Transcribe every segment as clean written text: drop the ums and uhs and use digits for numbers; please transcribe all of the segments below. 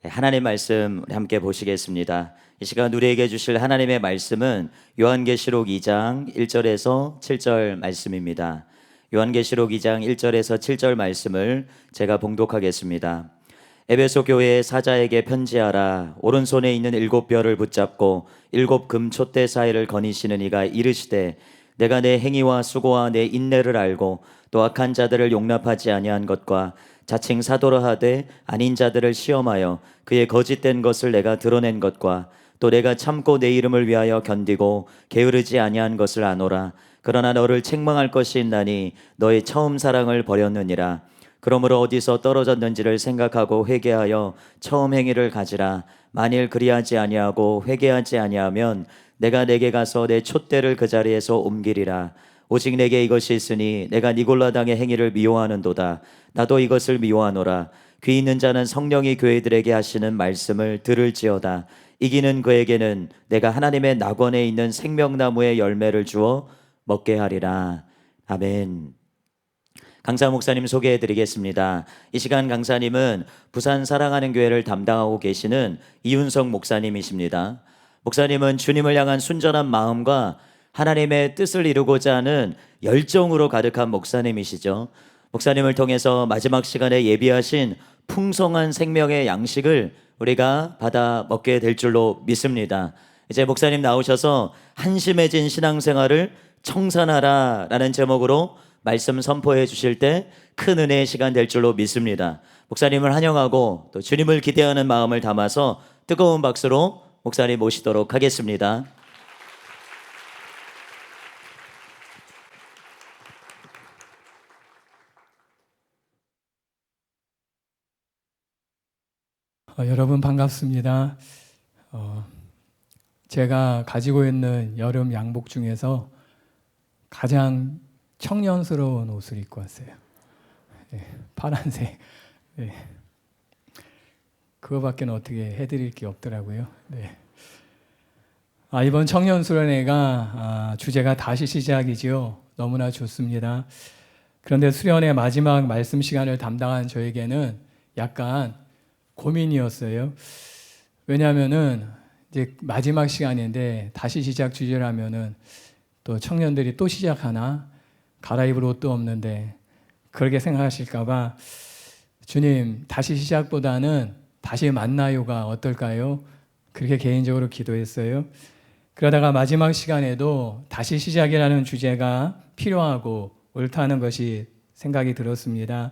하나님 말씀 우리 함께 보시겠습니다. 이 시간 우리에게 주실 하나님의 말씀은 요한계시록 2장 1절에서 7절 말씀입니다. 요한계시록 2장 1절에서 7절 말씀을 제가 봉독하겠습니다. 에베소 교회의 사자에게 편지하라. 오른손에 있는 7별을 붙잡고 7 금촛대 사이를 거니시는 이가 이르시되 내가 내 행위와 수고와 내 인내를 알고 또 악한 자들을 용납하지 아니한 것과 자칭 사도라 하되 아닌 자들을 시험하여 그의 거짓된 것을 내가 드러낸 것과 또 내가 참고 내 이름을 위하여 견디고 게으르지 아니한 것을 아노라. 그러나 너를 책망할 것이 있나니 너의 처음 사랑을 버렸느니라. 그러므로 어디서 떨어졌는지를 생각하고 회개하여 처음 행위를 가지라. 만일 그리하지 아니하고 회개하지 아니하면 내가 내게 가서 내 촛대를 그 자리에서 옮기리라. 오직 내게 이것이 있으니 내가 니골라당의 행위를 미워하는도다. 나도 이것을 미워하노라. 귀 있는 자는 성령이 교회들에게 하시는 말씀을 들을지어다. 이기는 그에게는 내가 하나님의 낙원에 있는 생명나무의 열매를 주어 먹게 하리라. 아멘. 강사 목사님 소개해 드리겠습니다. 이 시간 강사님은 부산 사랑하는 교회를 담당하고 계시는 이윤성 목사님이십니다. 목사님은 주님을 향한 순전한 마음과 하나님의 뜻을 이루고자 하는 열정으로 가득한 목사님이시죠. 목사님을 통해서 마지막 시간에 예비하신 풍성한 생명의 양식을 우리가 받아 먹게 될 줄로 믿습니다. 이제 목사님 나오셔서 한심해진 신앙생활을 청산하라 라는 제목으로 말씀 선포해 주실 때 큰 은혜의 시간 될 줄로 믿습니다. 목사님을 환영하고 또 주님을 기대하는 마음을 담아서 뜨거운 박수로 목사님 모시도록 하겠습니다. 여러분 반갑습니다. 제가 가지고 있는 여름 양복 중에서 가장 청년스러운 옷을 입고 왔어요. 네, 파란색. 네. 그거밖에 어떻게 해드릴 게 없더라고요. 네. 이번 청년 수련회가 주제가 다시 시작이죠. 너무나 좋습니다. 그런데 수련회 마지막 말씀 시간을 담당한 저에게는 약간 고민이었어요. 왜냐하면은 이제 마지막 시간인데 다시 시작 주제라면은 또 청년들이 또 시작하나 갈아입을 옷도 없는데 그렇게 생각하실까봐 주님 다시 시작보다는 다시 만나요가 어떨까요? 그렇게 개인적으로 기도했어요. 그러다가 마지막 시간에도 다시 시작이라는 주제가 필요하고 옳다는 것이 생각이 들었습니다.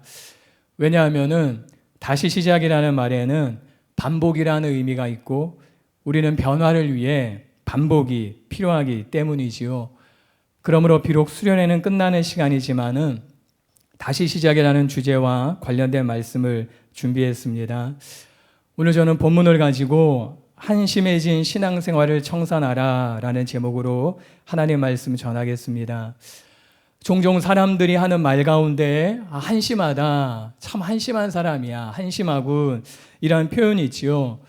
왜냐하면은 다시 시작이라는 말에는 반복이라는 의미가 있고 우리는 변화를 위해 반복이 필요하기 때문이지요. 그러므로 비록 수련회는 끝나는 시간이지만은 다시 시작이라는 주제와 관련된 말씀을 준비했습니다. 오늘 저는 본문을 가지고 한심해진 신앙생활을 청산하라 라는 제목으로 하나님의 말씀 전하겠습니다. 종종 사람들이 하는 말 가운데 한심하다, 참 한심한 사람이야, 한심하군 이라는 표현이 있지요.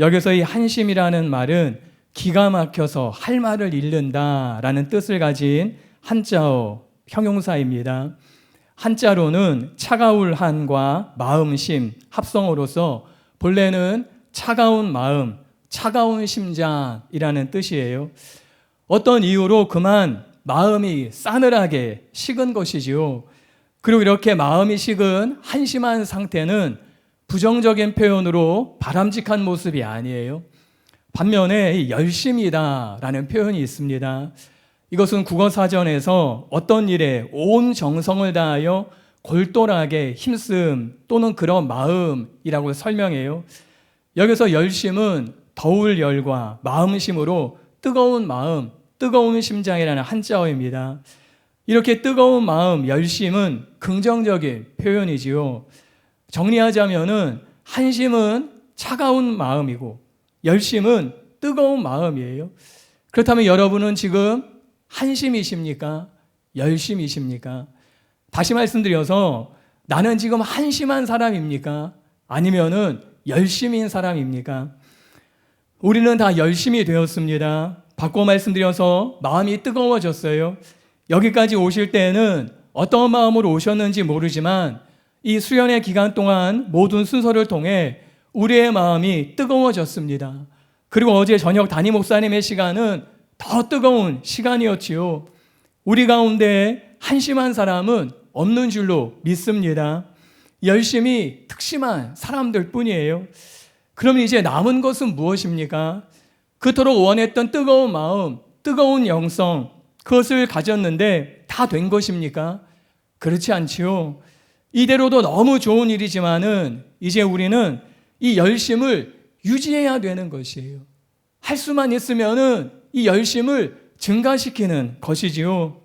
여기서 이 한심이라는 말은 기가 막혀서 할 말을 잃는다 라는 뜻을 가진 한자어 형용사입니다. 한자로는 차가울 한과 마음심 합성어로서 본래는 차가운 마음, 차가운 심장이라는 뜻이에요. 어떤 이유로 그만 마음이 싸늘하게 식은 것이지요. 그리고 이렇게 마음이 식은 한심한 상태는 부정적인 표현으로 바람직한 모습이 아니에요. 반면에 열심이다라는 표현이 있습니다. 이것은 국어사전에서 어떤 일에 온 정성을 다하여 골똘하게 힘쓰음 또는 그런 마음이라고 설명해요. 여기서 열심은 더울 열과 마음심으로 뜨거운 마음, 뜨거운 심장이라는 한자어입니다. 이렇게 뜨거운 마음, 열심은 긍정적인 표현이지요. 정리하자면은 한심은 차가운 마음이고 열심은 뜨거운 마음이에요. 그렇다면 여러분은 지금 한심이십니까? 열심이십니까? 다시 말씀드려서 나는 지금 한심한 사람입니까? 아니면은 열심인 사람입니까? 우리는 다 열심이 되었습니다. 바꿔 말씀드려서 마음이 뜨거워졌어요. 여기까지 오실 때는 어떤 마음으로 오셨는지 모르지만 이 수련회 기간 동안 모든 순서를 통해 우리의 마음이 뜨거워졌습니다. 그리고 어제 저녁 담임 목사님의 시간은 더 뜨거운 시간이었지요. 우리 가운데 한심한 사람은 없는 줄로 믿습니다. 열심히 특심한 사람들 뿐이에요. 그럼 이제 남은 것은 무엇입니까? 그토록 원했던 뜨거운 마음, 뜨거운 영성, 그것을 가졌는데 다 된 것입니까? 그렇지 않지요. 이대로도 너무 좋은 일이지만은 이제 우리는 이 열심을 유지해야 되는 것이에요. 할 수만 있으면은 이 열심을 증가시키는 것이지요.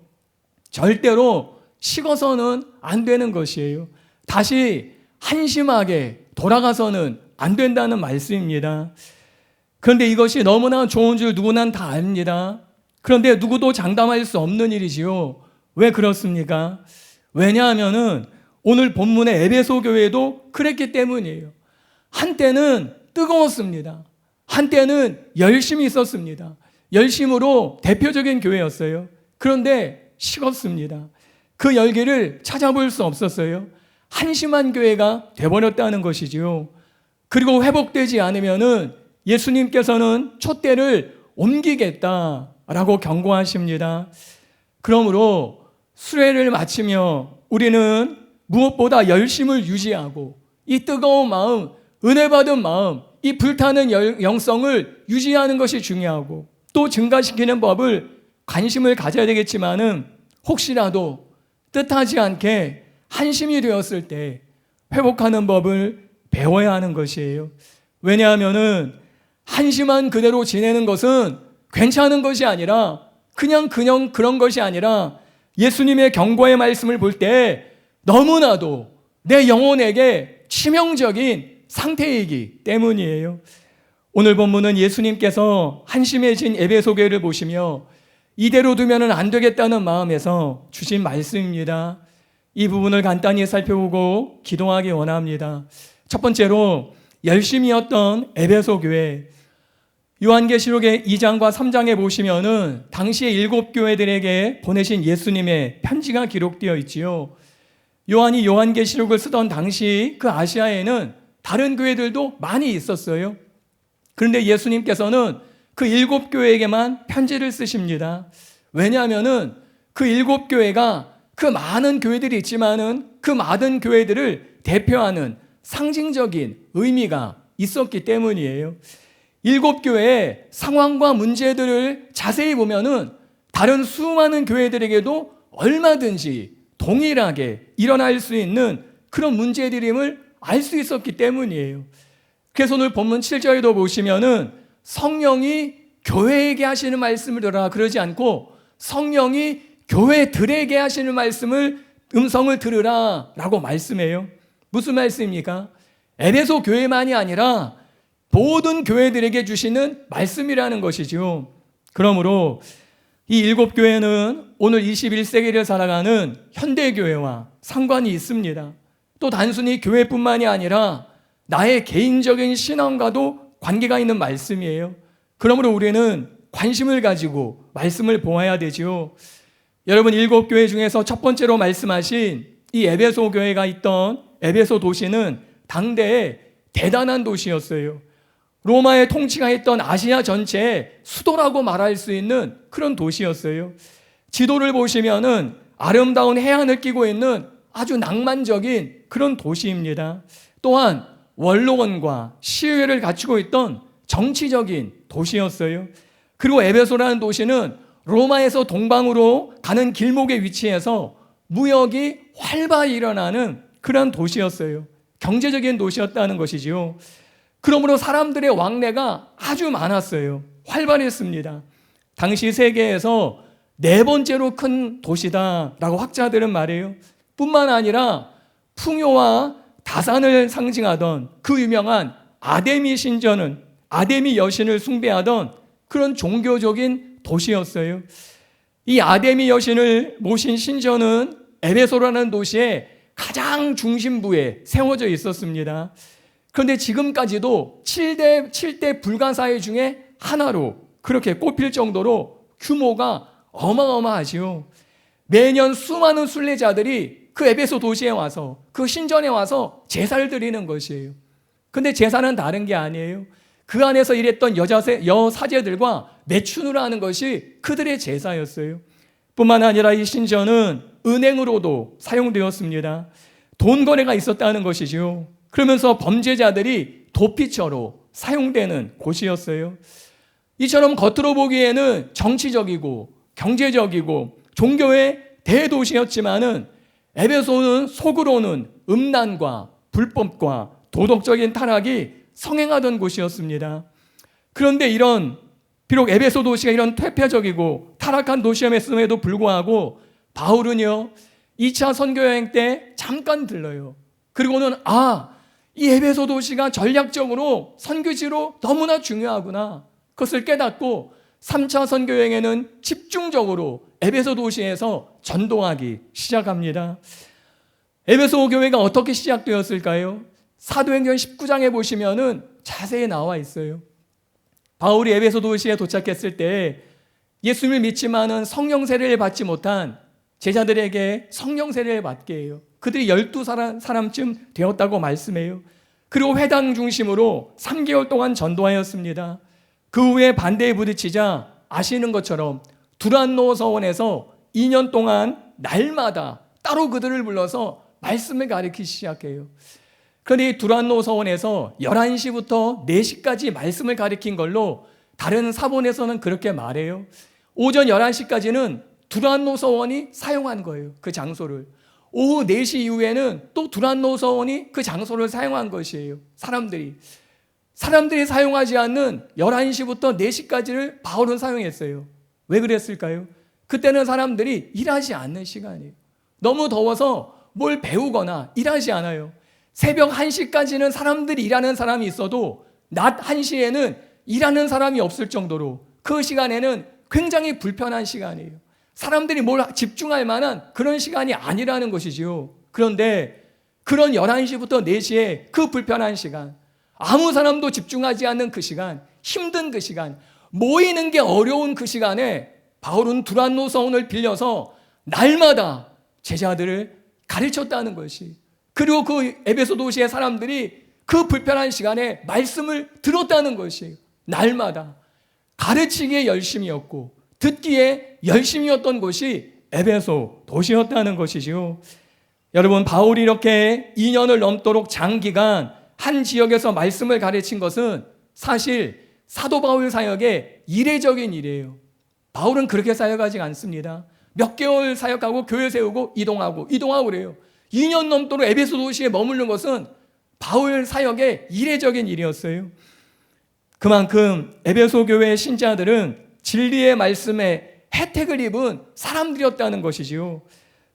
절대로 식어서는 안 되는 것이에요. 다시 한심하게 돌아가서는 안 된다는 말씀입니다. 그런데 이것이 너무나 좋은 줄 누구나 다 압니다. 그런데 누구도 장담할 수 없는 일이지요. 왜 그렇습니까? 왜냐하면은 오늘 본문의 에베소 교회도 그랬기 때문이에요. 한때는 뜨거웠습니다. 한때는 열심히 있었습니다. 열심으로 대표적인 교회였어요. 그런데 식었습니다. 그 열기를 찾아볼 수 없었어요. 한심한 교회가 되어버렸다는 것이지요. 그리고 회복되지 않으면은 예수님께서는 촛대를 옮기겠다라고 경고하십니다. 그러므로 수련회를 마치며 우리는 무엇보다 열심을 유지하고 이 뜨거운 마음, 은혜 받은 마음, 이 불타는 영성을 유지하는 것이 중요하고 또 증가시키는 법을 관심을 가져야 되겠지만은 혹시라도 뜻하지 않게 한심이 되었을 때 회복하는 법을 배워야 하는 것이에요. 왜냐하면은 한심한 그대로 지내는 것은 괜찮은 것이 아니라 그냥 그런 것이 아니라 예수님의 경고의 말씀을 볼 때 너무나도 내 영혼에게 치명적인 상태이기 때문이에요. 오늘 본문은 예수님께서 한심해진 에베소 교회를 보시며 이대로 두면 안 되겠다는 마음에서 주신 말씀입니다. 이 부분을 간단히 살펴보고 기도하기 원합니다. 첫 번째로 열심이었던 에베소 교회, 요한계시록의 2장과 3장에 보시면은 당시의 7교회들에게 보내신 예수님의 편지가 기록되어 있지요. 요한이 요한계시록을 쓰던 당시 그 아시아에는 다른 교회들도 많이 있었어요. 그런데 예수님께서는 그 7교회에게만 편지를 쓰십니다. 왜냐하면은 그 7교회가 그 많은 교회들이 있지만은 그 많은 교회들을 대표하는 상징적인 의미가 있었기 때문이에요. 7교회의 상황과 문제들을 자세히 보면은 다른 수많은 교회들에게도 얼마든지 동일하게 일어날 수 있는 그런 문제들임을 알 수 있었기 때문이에요. 그래서 오늘 본문 7절에도 보시면은 성령이 교회에게 하시는 말씀을 들으라 그러지 않고 성령이 교회들에게 하시는 음성을 들으라 라고 말씀해요. 무슨 말씀입니까? 에베소 교회만이 아니라 모든 교회들에게 주시는 말씀이라는 것이죠. 그러므로 이 7교회는 오늘 21세기를 살아가는 현대교회와 상관이 있습니다. 또 단순히 교회뿐만이 아니라 나의 개인적인 신앙과도 관계가 있는 말씀이에요. 그러므로 우리는 관심을 가지고 말씀을 보아야 되죠. 여러분 7교회 중에서 첫 번째로 말씀하신 이 에베소 교회가 있던 에베소 도시는 당대의 대단한 도시였어요. 로마의 통치가 했던 아시아 전체의 수도라고 말할 수 있는 그런 도시였어요. 지도를 보시면은 아름다운 해안을 끼고 있는 아주 낭만적인 그런 도시입니다. 또한 원로원과 시의회를 갖추고 있던 정치적인 도시였어요. 그리고 에베소라는 도시는 로마에서 동방으로 가는 길목에 위치해서 무역이 활발히 일어나는 그런 도시였어요. 경제적인 도시였다는 것이지요. 그러므로 사람들의 왕래가 아주 많았어요. 활발했습니다. 당시 세계에서 4번째로 큰 도시다라고 학자들은 말해요. 뿐만 아니라 풍요와 다산을 상징하던 그 유명한 아데미 신전은 아데미 여신을 숭배하던 그런 종교적인 도시였어요. 이 아데미 여신을 모신 신전은 에베소라는 도시의 가장 중심부에 세워져 있었습니다. 그런데 지금까지도 7대 불가사의 중에 하나로 그렇게 꼽힐 정도로 규모가 어마어마하지요. 매년 수많은 순례자들이 그 에베소 도시에 와서 그 신전에 와서 제사를 드리는 것이에요. 근데 제사는 다른 게 아니에요. 그 안에서 일했던 여사제들과 매춘을 하는 것이 그들의 제사였어요. 뿐만 아니라 이 신전은 은행으로도 사용되었습니다. 돈 거래가 있었다는 것이죠. 그러면서 범죄자들이 도피처로 사용되는 곳이었어요. 이처럼 겉으로 보기에는 정치적이고 경제적이고 종교의 대도시였지만은 에베소는 속으로는 음란과 불법과 도덕적인 타락이 성행하던 곳이었습니다. 그런데 비록 에베소 도시가 이런 퇴폐적이고 타락한 도시였음에도 불구하고 바울은요, 2차 선교여행 때 잠깐 들러요. 그리고는 이 에베소 도시가 전략적으로 선교지로 너무나 중요하구나. 그것을 깨닫고 3차 선교여행에는 집중적으로 에베소 도시에서 전도하기 시작합니다. 에베소 교회가 어떻게 시작되었을까요? 사도행전 19장에 보시면은 자세히 나와 있어요. 바울이 에베소 도시에 도착했을 때 예수님을 믿지만은 성령 세례를 받지 못한 제자들에게 성령 세례를 받게 해요. 그들이 12사람쯤 되었다고 말씀해요. 그리고 회당 중심으로 3개월 동안 전도하였습니다. 그 후에 반대에 부딪히자 아시는 것처럼 두란노 서원에서 2년 동안 날마다 따로 그들을 불러서 말씀을 가르치기 시작해요. 그런데 이 두란노 서원에서 11시부터 4시까지 말씀을 가르친 걸로 다른 사본에서는 그렇게 말해요. 오전 11시까지는 두란노 서원이 사용한 거예요. 그 장소를. 오후 4시 이후에는 또 두란노 서원이 그 장소를 사용한 것이에요. 사람들이 사용하지 않는 11시부터 4시까지를 바울은 사용했어요. 왜 그랬을까요? 그때는 사람들이 일하지 않는 시간이에요. 너무 더워서 뭘 배우거나 일하지 않아요. 새벽 1시까지는 사람들이 일하는 사람이 있어도 낮 1시에는 일하는 사람이 없을 정도로 그 시간에는 굉장히 불편한 시간이에요. 사람들이 뭘 집중할 만한 그런 시간이 아니라는 것이지요. 그런데 그런 11시부터 4시에 그 불편한 시간, 아무 사람도 집중하지 않는 그 시간, 힘든 그 시간, 모이는 게 어려운 그 시간에 바울은 두란노 서원을 빌려서 날마다 제자들을 가르쳤다는 것이, 그리고 그 에베소 도시의 사람들이 그 불편한 시간에 말씀을 들었다는 것이 날마다 가르치기에 열심이었고 듣기에 열심이었던 곳이 에베소 도시였다는 것이지요. 여러분, 바울이 이렇게 2년을 넘도록 장기간 한 지역에서 말씀을 가르친 것은 사실 사도 바울 사역의 이례적인 일이에요. 바울은 그렇게 사역하지 않습니다. 몇 개월 사역하고 교회 세우고 이동하고 그래요. 2년 넘도록 에베소 도시에 머무르는 것은 바울 사역의 이례적인 일이었어요. 그만큼 에베소 교회의 신자들은 진리의 말씀에 혜택을 입은 사람들이었다는 것이지요.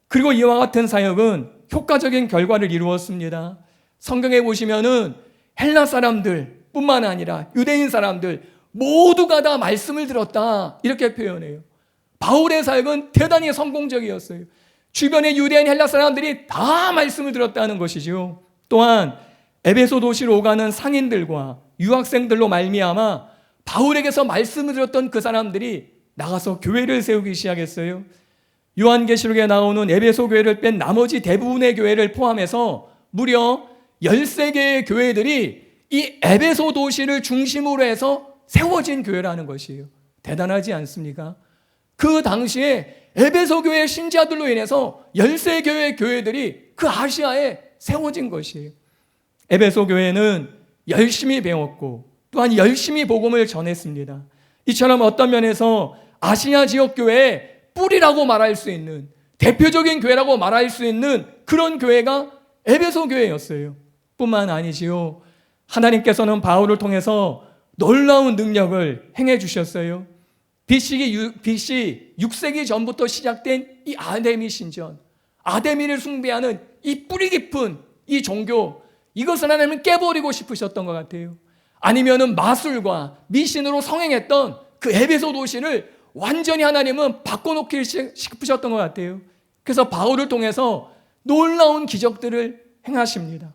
그리고 이와 같은 사역은 효과적인 결과를 이루었습니다. 성경에 보시면은 헬라 사람들 뿐만 아니라 유대인 사람들 모두가 다 말씀을 들었다, 이렇게 표현해요. 바울의 사역은 대단히 성공적이었어요. 주변의 유대인 헬라 사람들이 다 말씀을 들었다는 것이죠. 또한 에베소 도시로 오가는 상인들과 유학생들로 말미암아 바울에게서 말씀을 들었던 그 사람들이 나가서 교회를 세우기 시작했어요. 요한계시록에 나오는 에베소 교회를 뺀 나머지 대부분의 교회를 포함해서 무려 13개의 교회들이 이 에베소 도시를 중심으로 해서 세워진 교회라는 것이에요. 대단하지 않습니까? 그 당시에 에베소 교회 신자들로 인해서 13개의 교회들이 그 아시아에 세워진 것이에요. 에베소 교회는 열심히 배웠고 또한 열심히 복음을 전했습니다. 이처럼 어떤 면에서 아시아 지역 교회의 뿌리라고 말할 수 있는, 대표적인 교회라고 말할 수 있는 그런 교회가 에베소 교회였어요. 뿐만 아니지요, 하나님께서는 바울을 통해서 놀라운 능력을 행해 주셨어요. BC 6세기 전부터 시작된 이 아데미 신전, 아데미를 숭배하는 이 뿌리 깊은 이 종교, 이것을 하나님은 깨버리고 싶으셨던 것 같아요. 아니면은 마술과 미신으로 성행했던 그 에베소 도시를 완전히 하나님은 바꿔놓기 싶으셨던 것 같아요. 그래서 바울을 통해서 놀라운 기적들을 행하십니다.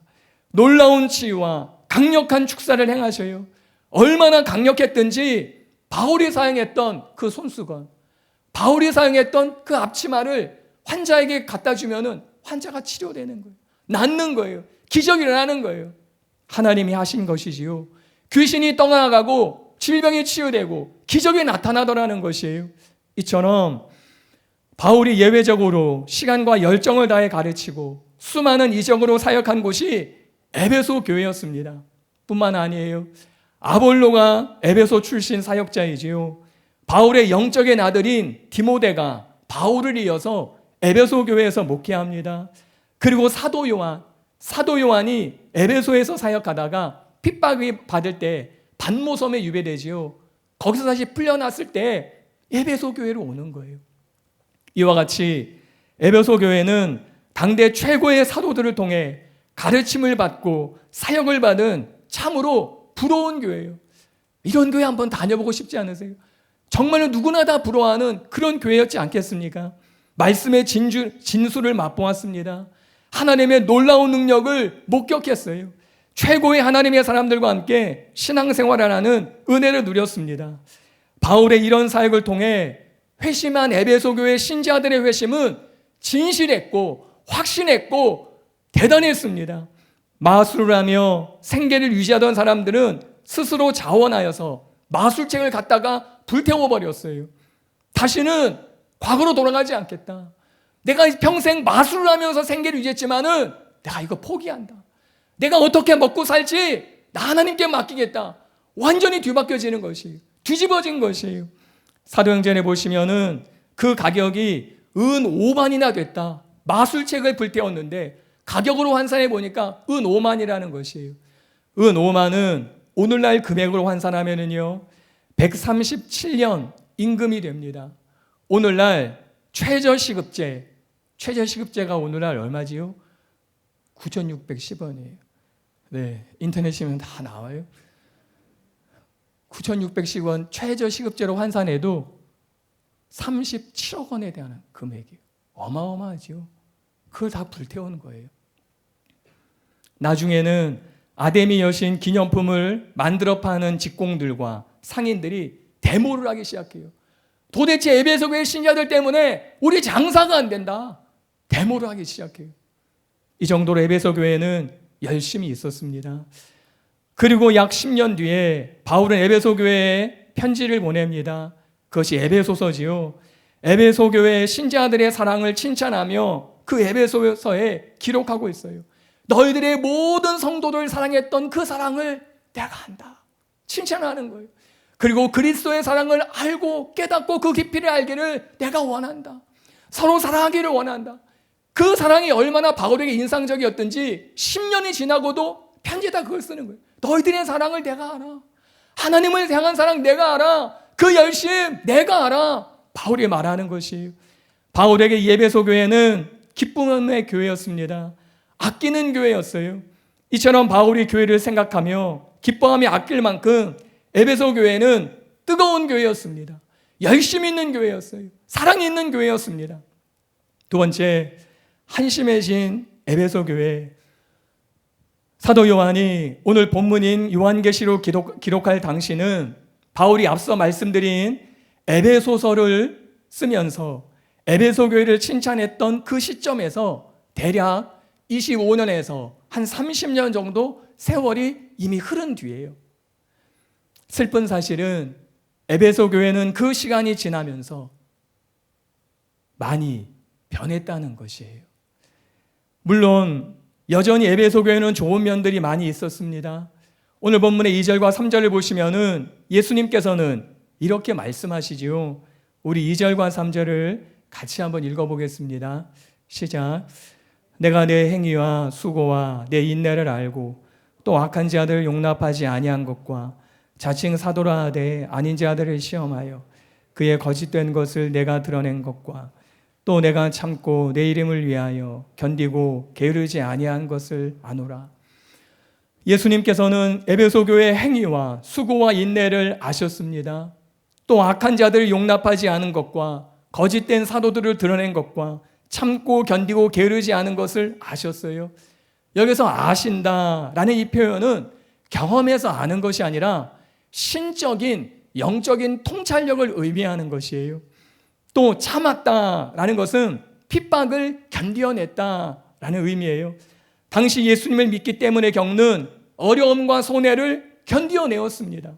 놀라운 치유와 강력한 축사를 행하셔요. 얼마나 강력했든지 바울이 사용했던 그 손수건, 바울이 사용했던 그 앞치마를 환자에게 갖다 주면은 환자가 치료되는 거예요. 낫는 거예요. 기적이 일어나는 거예요. 하나님이 하신 것이지요. 귀신이 떠나가고 질병이 치유되고 기적이 나타나더라는 것이에요. 이처럼 바울이 예외적으로 시간과 열정을 다해 가르치고 수많은 이적으로 사역한 곳이 에베소 교회였습니다. 뿐만 아니에요. 아볼로가 에베소 출신 사역자이지요. 바울의 영적인 아들인 디모데가 바울을 이어서 에베소 교회에서 목회합니다. 그리고 사도 요한이 에베소에서 사역하다가 핍박을 받을 때 반모섬에 유배되지요. 거기서 다시 풀려났을 때 에베소 교회로 오는 거예요. 이와 같이 에베소 교회는 당대 최고의 사도들을 통해 가르침을 받고 사역을 받은 참으로 부러운 교회예요. 이런 교회 한번 다녀보고 싶지 않으세요? 정말로 누구나 다 부러워하는 그런 교회였지 않겠습니까? 말씀의 진수를 맛보았습니다. 하나님의 놀라운 능력을 목격했어요. 최고의 하나님의 사람들과 함께 신앙생활을 하는 은혜를 누렸습니다. 바울의 이런 사역을 통해 회심한 에베소 교회 신자들의 회심은 진실했고 확신했고 대단했습니다. 마술을 하며 생계를 유지하던 사람들은 스스로 자원하여서 마술책을 갖다가 불태워버렸어요. 다시는 과거로 돌아가지 않겠다. 내가 평생 마술을 하면서 생계를 유지했지만은 내가 이거 포기한다. 내가 어떻게 먹고 살지 나 하나님께 맡기겠다. 완전히 뒤바뀌어지는 것이에요. 뒤집어진 것이에요. 사도행전에 보시면은 그 가격이 은 5만이나 됐다. 마술책을 불태웠는데 가격으로 환산해 보니까 은 5만이라는 것이에요. 은 5만은 오늘날 금액으로 환산하면은요 137년 임금이 됩니다. 오늘날 최저시급제가 오늘날 얼마지요? 9,610원이에요. 네, 인터넷이면 다 나와요. 9,610원 최저시급제로 환산해도 37억 원에 대한 금액이에요. 어마어마하죠. 그걸 다 불태우는 거예요. 나중에는 아데미 여신 기념품을 만들어 파는 직공들과 상인들이 데모를 하기 시작해요. 도대체 에베소 교회 신자들 때문에 우리 장사가 안 된다. 데모를 하기 시작해요. 이 정도로 에베소 교회는 열심히 있었습니다. 그리고 약 10년 뒤에 바울은 에베소 교회에 편지를 보냅니다. 그것이 에베소서지요. 에베소 교회의 신자들의 사랑을 칭찬하며 그 에베소서에 기록하고 있어요. 너희들의 모든 성도들 사랑했던 그 사랑을 내가 한다. 칭찬하는 거예요. 그리고 그리스도의 사랑을 알고 깨닫고 그 깊이를 알기를 내가 원한다. 서로 사랑하기를 원한다. 그 사랑이 얼마나 바울에게 인상적이었던지 10년이 지나고도 편지에다 그걸 쓰는 거예요. 너희들의 사랑을 내가 알아. 하나님을 향한 사랑 내가 알아. 그 열심 내가 알아. 바울이 말하는 것이에요. 바울에게 이 에베소 교회는 기쁨의 교회였습니다. 아끼는 교회였어요. 이처럼 바울이 교회를 생각하며 기뻐하며 아낄 만큼 에베소 교회는 뜨거운 교회였습니다. 열심 있는 교회였어요. 사랑이 있는 교회였습니다. 두 번째, 한심해진 에베소 교회. 사도 요한이 오늘 본문인 요한계시록 기록할 당시는 바울이 앞서 말씀드린 에베소서를 쓰면서 에베소 교회를 칭찬했던 그 시점에서 대략 25년에서 한 30년 정도 세월이 이미 흐른 뒤에요. 슬픈 사실은 에베소 교회는 그 시간이 지나면서 많이 변했다는 것이에요. 물론 여전히 에베소 교회는 좋은 면들이 많이 있었습니다. 오늘 본문의 2절과 3절을 보시면은 예수님께서는 이렇게 말씀하시지요. 우리 2절과 3절을 같이 한번 읽어보겠습니다. 시작. 내가 내 행위와 수고와 내 인내를 알고 또 악한 자들을 용납하지 아니한 것과 자칭 사도라 하되 아닌 자들을 시험하여 그의 거짓된 것을 내가 드러낸 것과 또 내가 참고 내 이름을 위하여 견디고 게으르지 아니한 것을 아노라. 예수님께서는 에베소 교회의 행위와 수고와 인내를 아셨습니다. 또 악한 자들을 용납하지 않은 것과 거짓된 사도들을 드러낸 것과 참고 견디고 게으르지 않은 것을 아셨어요. 여기서 아신다라는 이 표현은 경험해서 아는 것이 아니라 신적인 영적인 통찰력을 의미하는 것이에요. 또 참았다라는 것은 핍박을 견뎌냈다라는 의미예요. 당시 예수님을 믿기 때문에 겪는 어려움과 손해를 견디어내었습니다.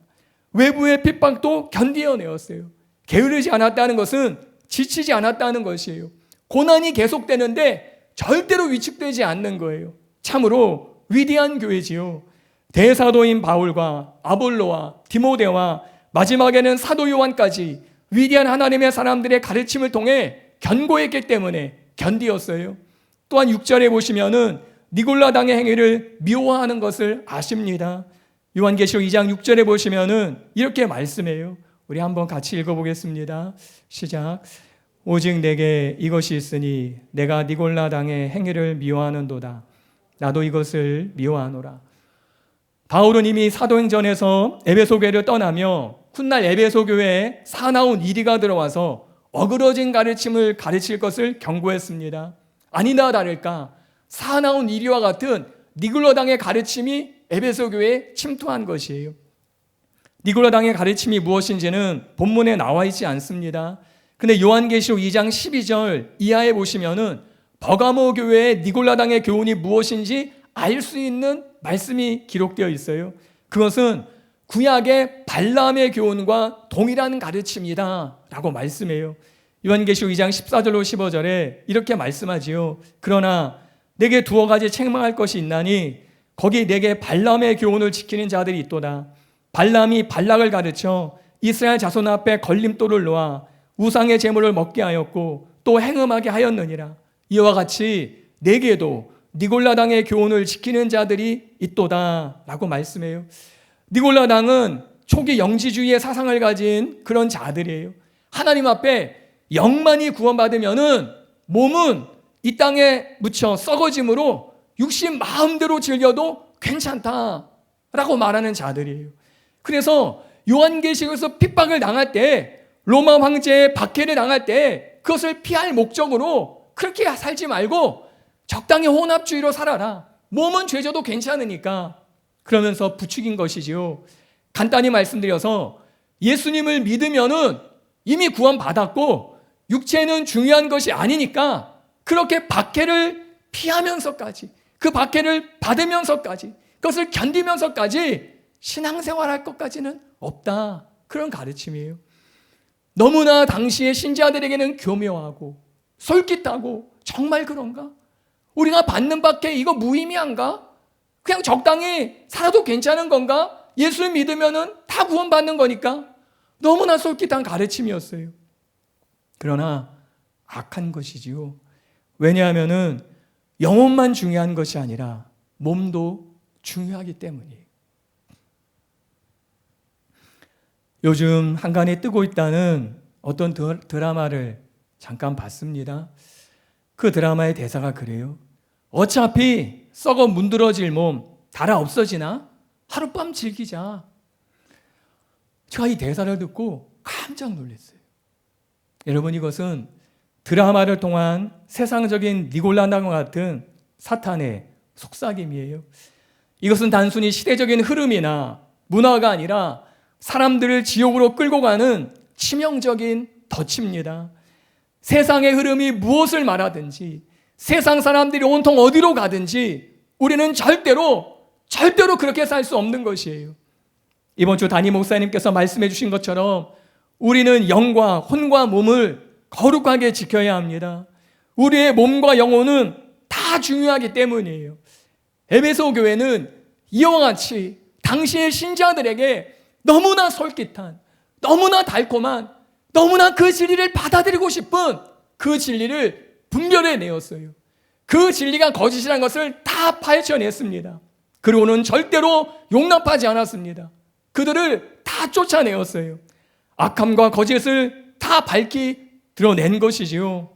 외부의 핍박도 견디어내었어요. 게으르지 않았다는 것은 지치지 않았다는 것이에요. 고난이 계속되는데 절대로 위축되지 않는 거예요. 참으로 위대한 교회지요. 대사도인 바울과 아볼로와 디모데와 마지막에는 사도 요한까지 위대한 하나님의 사람들의 가르침을 통해 견고했기 때문에 견디었어요. 또한 6절에 보시면은 니골라당의 행위를 미워하는 것을 아십니다. 요한계시록 2장 6절에 보시면은 이렇게 말씀해요. 우리 한번 같이 읽어보겠습니다. 시작. 오직 내게 이것이 있으니 내가 니골라당의 행위를 미워하는도다. 나도 이것을 미워하노라. 바울은 이미 사도행전에서 에베소 교회를 떠나며 훗날 에베소 교회에 사나운 이리가 들어와서 어그러진 가르침을 가르칠 것을 경고했습니다. 아니나 다를까 사나운 이리와 같은 니골라당의 가르침이 에베소 교회에 침투한 것이에요. 니골라당의 가르침이 무엇인지는 본문에 나와 있지 않습니다. 근데 요한계시록 2장 12절 이하에 보시면은 버가모 교회의 니골라당의 교훈이 무엇인지 알 수 있는 말씀이 기록되어 있어요. 그것은 구약의 발람의 교훈과 동일한 가르침이다 라고 말씀해요. 요한계시록 2장 14절로 15절에 이렇게 말씀하지요. 그러나 내게 두어 가지 책망할 것이 있나니 거기 내게 발람의 교훈을 지키는 자들이 있도다. 발람이 발락을 가르쳐 이스라엘 자손 앞에 걸림돌을 놓아 우상의 제물을 먹게 하였고 또 행음하게 하였느니라. 이와 같이 내게도 니골라당의 교훈을 지키는 자들이 있도다 라고 말씀해요. 니골라당은 초기 영지주의의 사상을 가진 그런 자들이에요. 하나님 앞에 영만이 구원받으면은 몸은 이 땅에 묻혀 썩어짐으로 육신 마음대로 즐겨도 괜찮다라고 말하는 자들이에요. 그래서 요한계시록에서 핍박을 당할 때, 로마 황제의 박해를 당할 때 그것을 피할 목적으로 그렇게 살지 말고 적당히 혼합주의로 살아라. 몸은 죄져도 괜찮으니까. 그러면서 부추긴 것이지요. 간단히 말씀드려서 예수님을 믿으면은 이미 구원받았고 육체는 중요한 것이 아니니까 그렇게 박해를 피하면서까지, 그 박해를 받으면서까지, 그것을 견디면서까지 신앙생활할 것까지는 없다. 그런 가르침이에요. 너무나 당시의 신자들에게는 교묘하고 솔깃하고 정말 그런가? 우리가 받는 박해 이거 무의미한가? 그냥 적당히 살아도 괜찮은 건가? 예수 믿으면은 다 구원받는 거니까. 너무나 솔깃한 가르침이었어요. 그러나 악한 것이지요. 왜냐하면은 영혼만 중요한 것이 아니라 몸도 중요하기 때문이에요. 요즘 한간에 뜨고 있다는 어떤 드라마를 잠깐 봤습니다. 그 드라마의 대사가 그래요. 어차피 썩어 문드러질 몸 달아 없어지나? 하룻밤 즐기자. 제가 이 대사를 듣고 깜짝 놀랐어요. 여러분, 이것은 드라마를 통한 세상적인 니골라당과 같은 사탄의 속삭임이에요. 이것은 단순히 시대적인 흐름이나 문화가 아니라 사람들을 지옥으로 끌고 가는 치명적인 덫입니다. 세상의 흐름이 무엇을 말하든지, 세상 사람들이 온통 어디로 가든지 우리는 절대로 그렇게 살 수 없는 것이에요. 이번 주 담임 목사님께서 말씀해 주신 것처럼 우리는 영과 혼과 몸을 거룩하게 지켜야 합니다. 우리의 몸과 영혼은 다 중요하기 때문이에요. 에베소 교회는 이와 같이 당시의 신자들에게 너무나 솔깃한, 너무나 달콤한, 너무나 그 진리를 받아들이고 싶은 그 진리를 분별해 내었어요. 그 진리가 거짓이라는 것을 다 파헤쳐냈습니다. 그리고는 절대로 용납하지 않았습니다. 그들을 다 쫓아내었어요. 악함과 거짓을 다 밝히 드러낸 것이지요.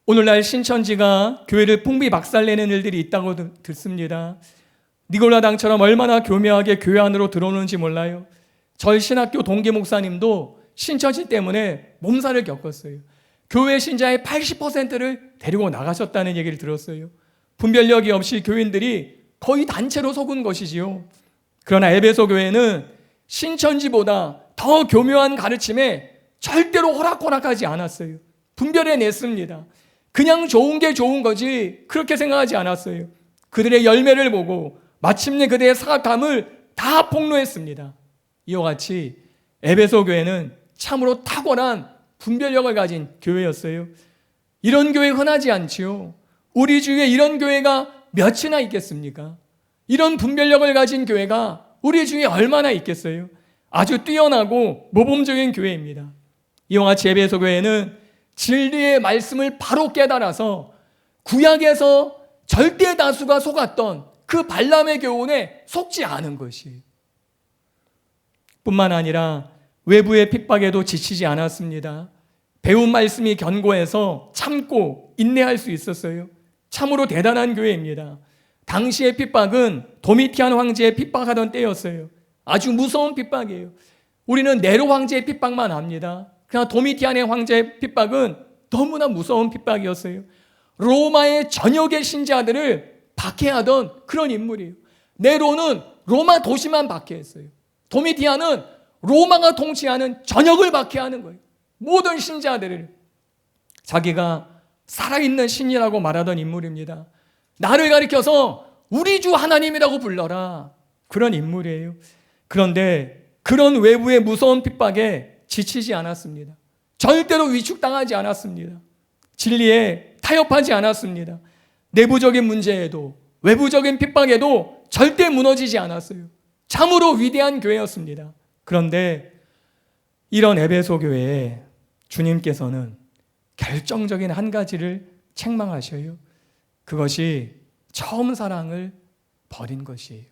오늘날 신천지가 교회를 풍비박살내는 일들이 있다고 듣습니다. 니골라당처럼 얼마나 교묘하게 교회 안으로 들어오는지 몰라요. 저희 신학교 동기 목사님도 신천지 때문에 몸살을 겪었어요. 교회 신자의 80%를 데리고 나가셨다는 얘기를 들었어요. 분별력이 없이 교인들이 거의 단체로 속은 것이지요. 그러나 에베소 교회는 신천지보다 더 교묘한 가르침에 절대로 호락호락하지 않았어요. 분별해냈습니다. 그냥 좋은 게 좋은 거지 그렇게 생각하지 않았어요. 그들의 열매를 보고 마침내 그들의 사악함을 다 폭로했습니다. 이와 같이 에베소 교회는 참으로 탁월한 분별력을 가진 교회였어요. 이런 교회 흔하지 않지요. 우리 주위에 이런 교회가 몇이나 있겠습니까? 이런 분별력을 가진 교회가 우리 주위에 얼마나 있겠어요? 아주 뛰어나고 모범적인 교회입니다. 이와 같이 에베소 교회는 진리의 말씀을 바로 깨달아서 구약에서 절대 다수가 속았던 그 발람의 교훈에 속지 않은 것이에요. 뿐만 아니라 외부의 핍박에도 지치지 않았습니다. 배운 말씀이 견고해서 참고 인내할 수 있었어요. 참으로 대단한 교회입니다. 당시의 핍박은 도미티안 황제의 핍박하던 때였어요. 아주 무서운 핍박이에요. 우리는 네로 황제의 핍박만 압니다. 그러나 도미티안의 황제의 핍박은 너무나 무서운 핍박이었어요. 로마의 전역의 신자들을 박해하던 그런 인물이에요. 네로는 로마 도시만 박해했어요. 도미티안은 로마가 통치하는 전역을 박해하는 거예요. 모든 신자들을. 자기가 살아있는 신이라고 말하던 인물입니다. 나를 가리켜서 우리 주 하나님이라고 불러라. 그런 인물이에요. 그런데 그런 외부의 무서운 핍박에 지치지 않았습니다. 절대로 위축당하지 않았습니다. 진리에 타협하지 않았습니다. 내부적인 문제에도 외부적인 핍박에도 절대 무너지지 않았어요. 참으로 위대한 교회였습니다. 그런데 이런 에베소 교회에 주님께서는 결정적인 한 가지를 책망하셔요. 그것이 처음 사랑을 버린 것이에요.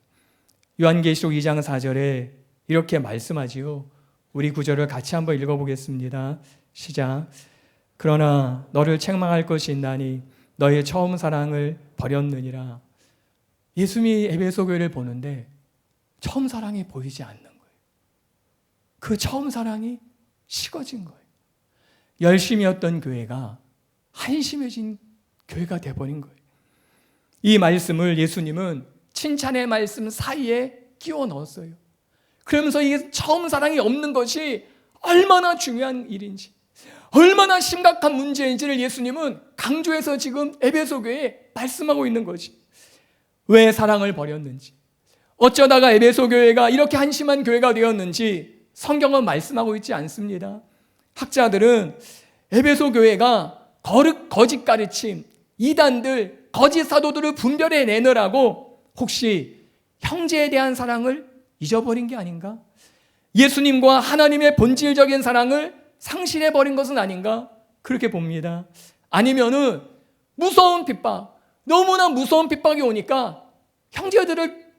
요한계시록 2장 4절에 이렇게 말씀하지요. 우리 구절을 같이 한번 읽어보겠습니다. 시작. 그러나 너를 책망할 것이 있나니 너의 처음 사랑을 버렸느니라. 예수님이 에베소 교회를 보는데 처음 사랑이 보이지 않는 거예요. 그 처음 사랑이 식어진 거예요. 열심이었던 교회가 한심해진 교회가 돼버린 거예요. 이 말씀을 예수님은 칭찬의 말씀 사이에 끼워 넣었어요. 그러면서 이 처음 사랑이 없는 것이 얼마나 중요한 일인지, 얼마나 심각한 문제인지를 예수님은 강조해서 지금 에베소 교회에 말씀하고 있는 거지. 왜 사랑을 버렸는지, 어쩌다가 에베소 교회가 이렇게 한심한 교회가 되었는지 성경은 말씀하고 있지 않습니다. 학자들은 에베소 교회가 거짓 가르침, 이단들, 거짓 사도들을 분별해 내느라고 혹시 형제에 대한 사랑을 잊어버린 게 아닌가? 예수님과 하나님의 본질적인 사랑을 상실해버린 것은 아닌가? 그렇게 봅니다. 아니면은 무서운 핍박, 너무나 무서운 핍박이 오니까 형제들을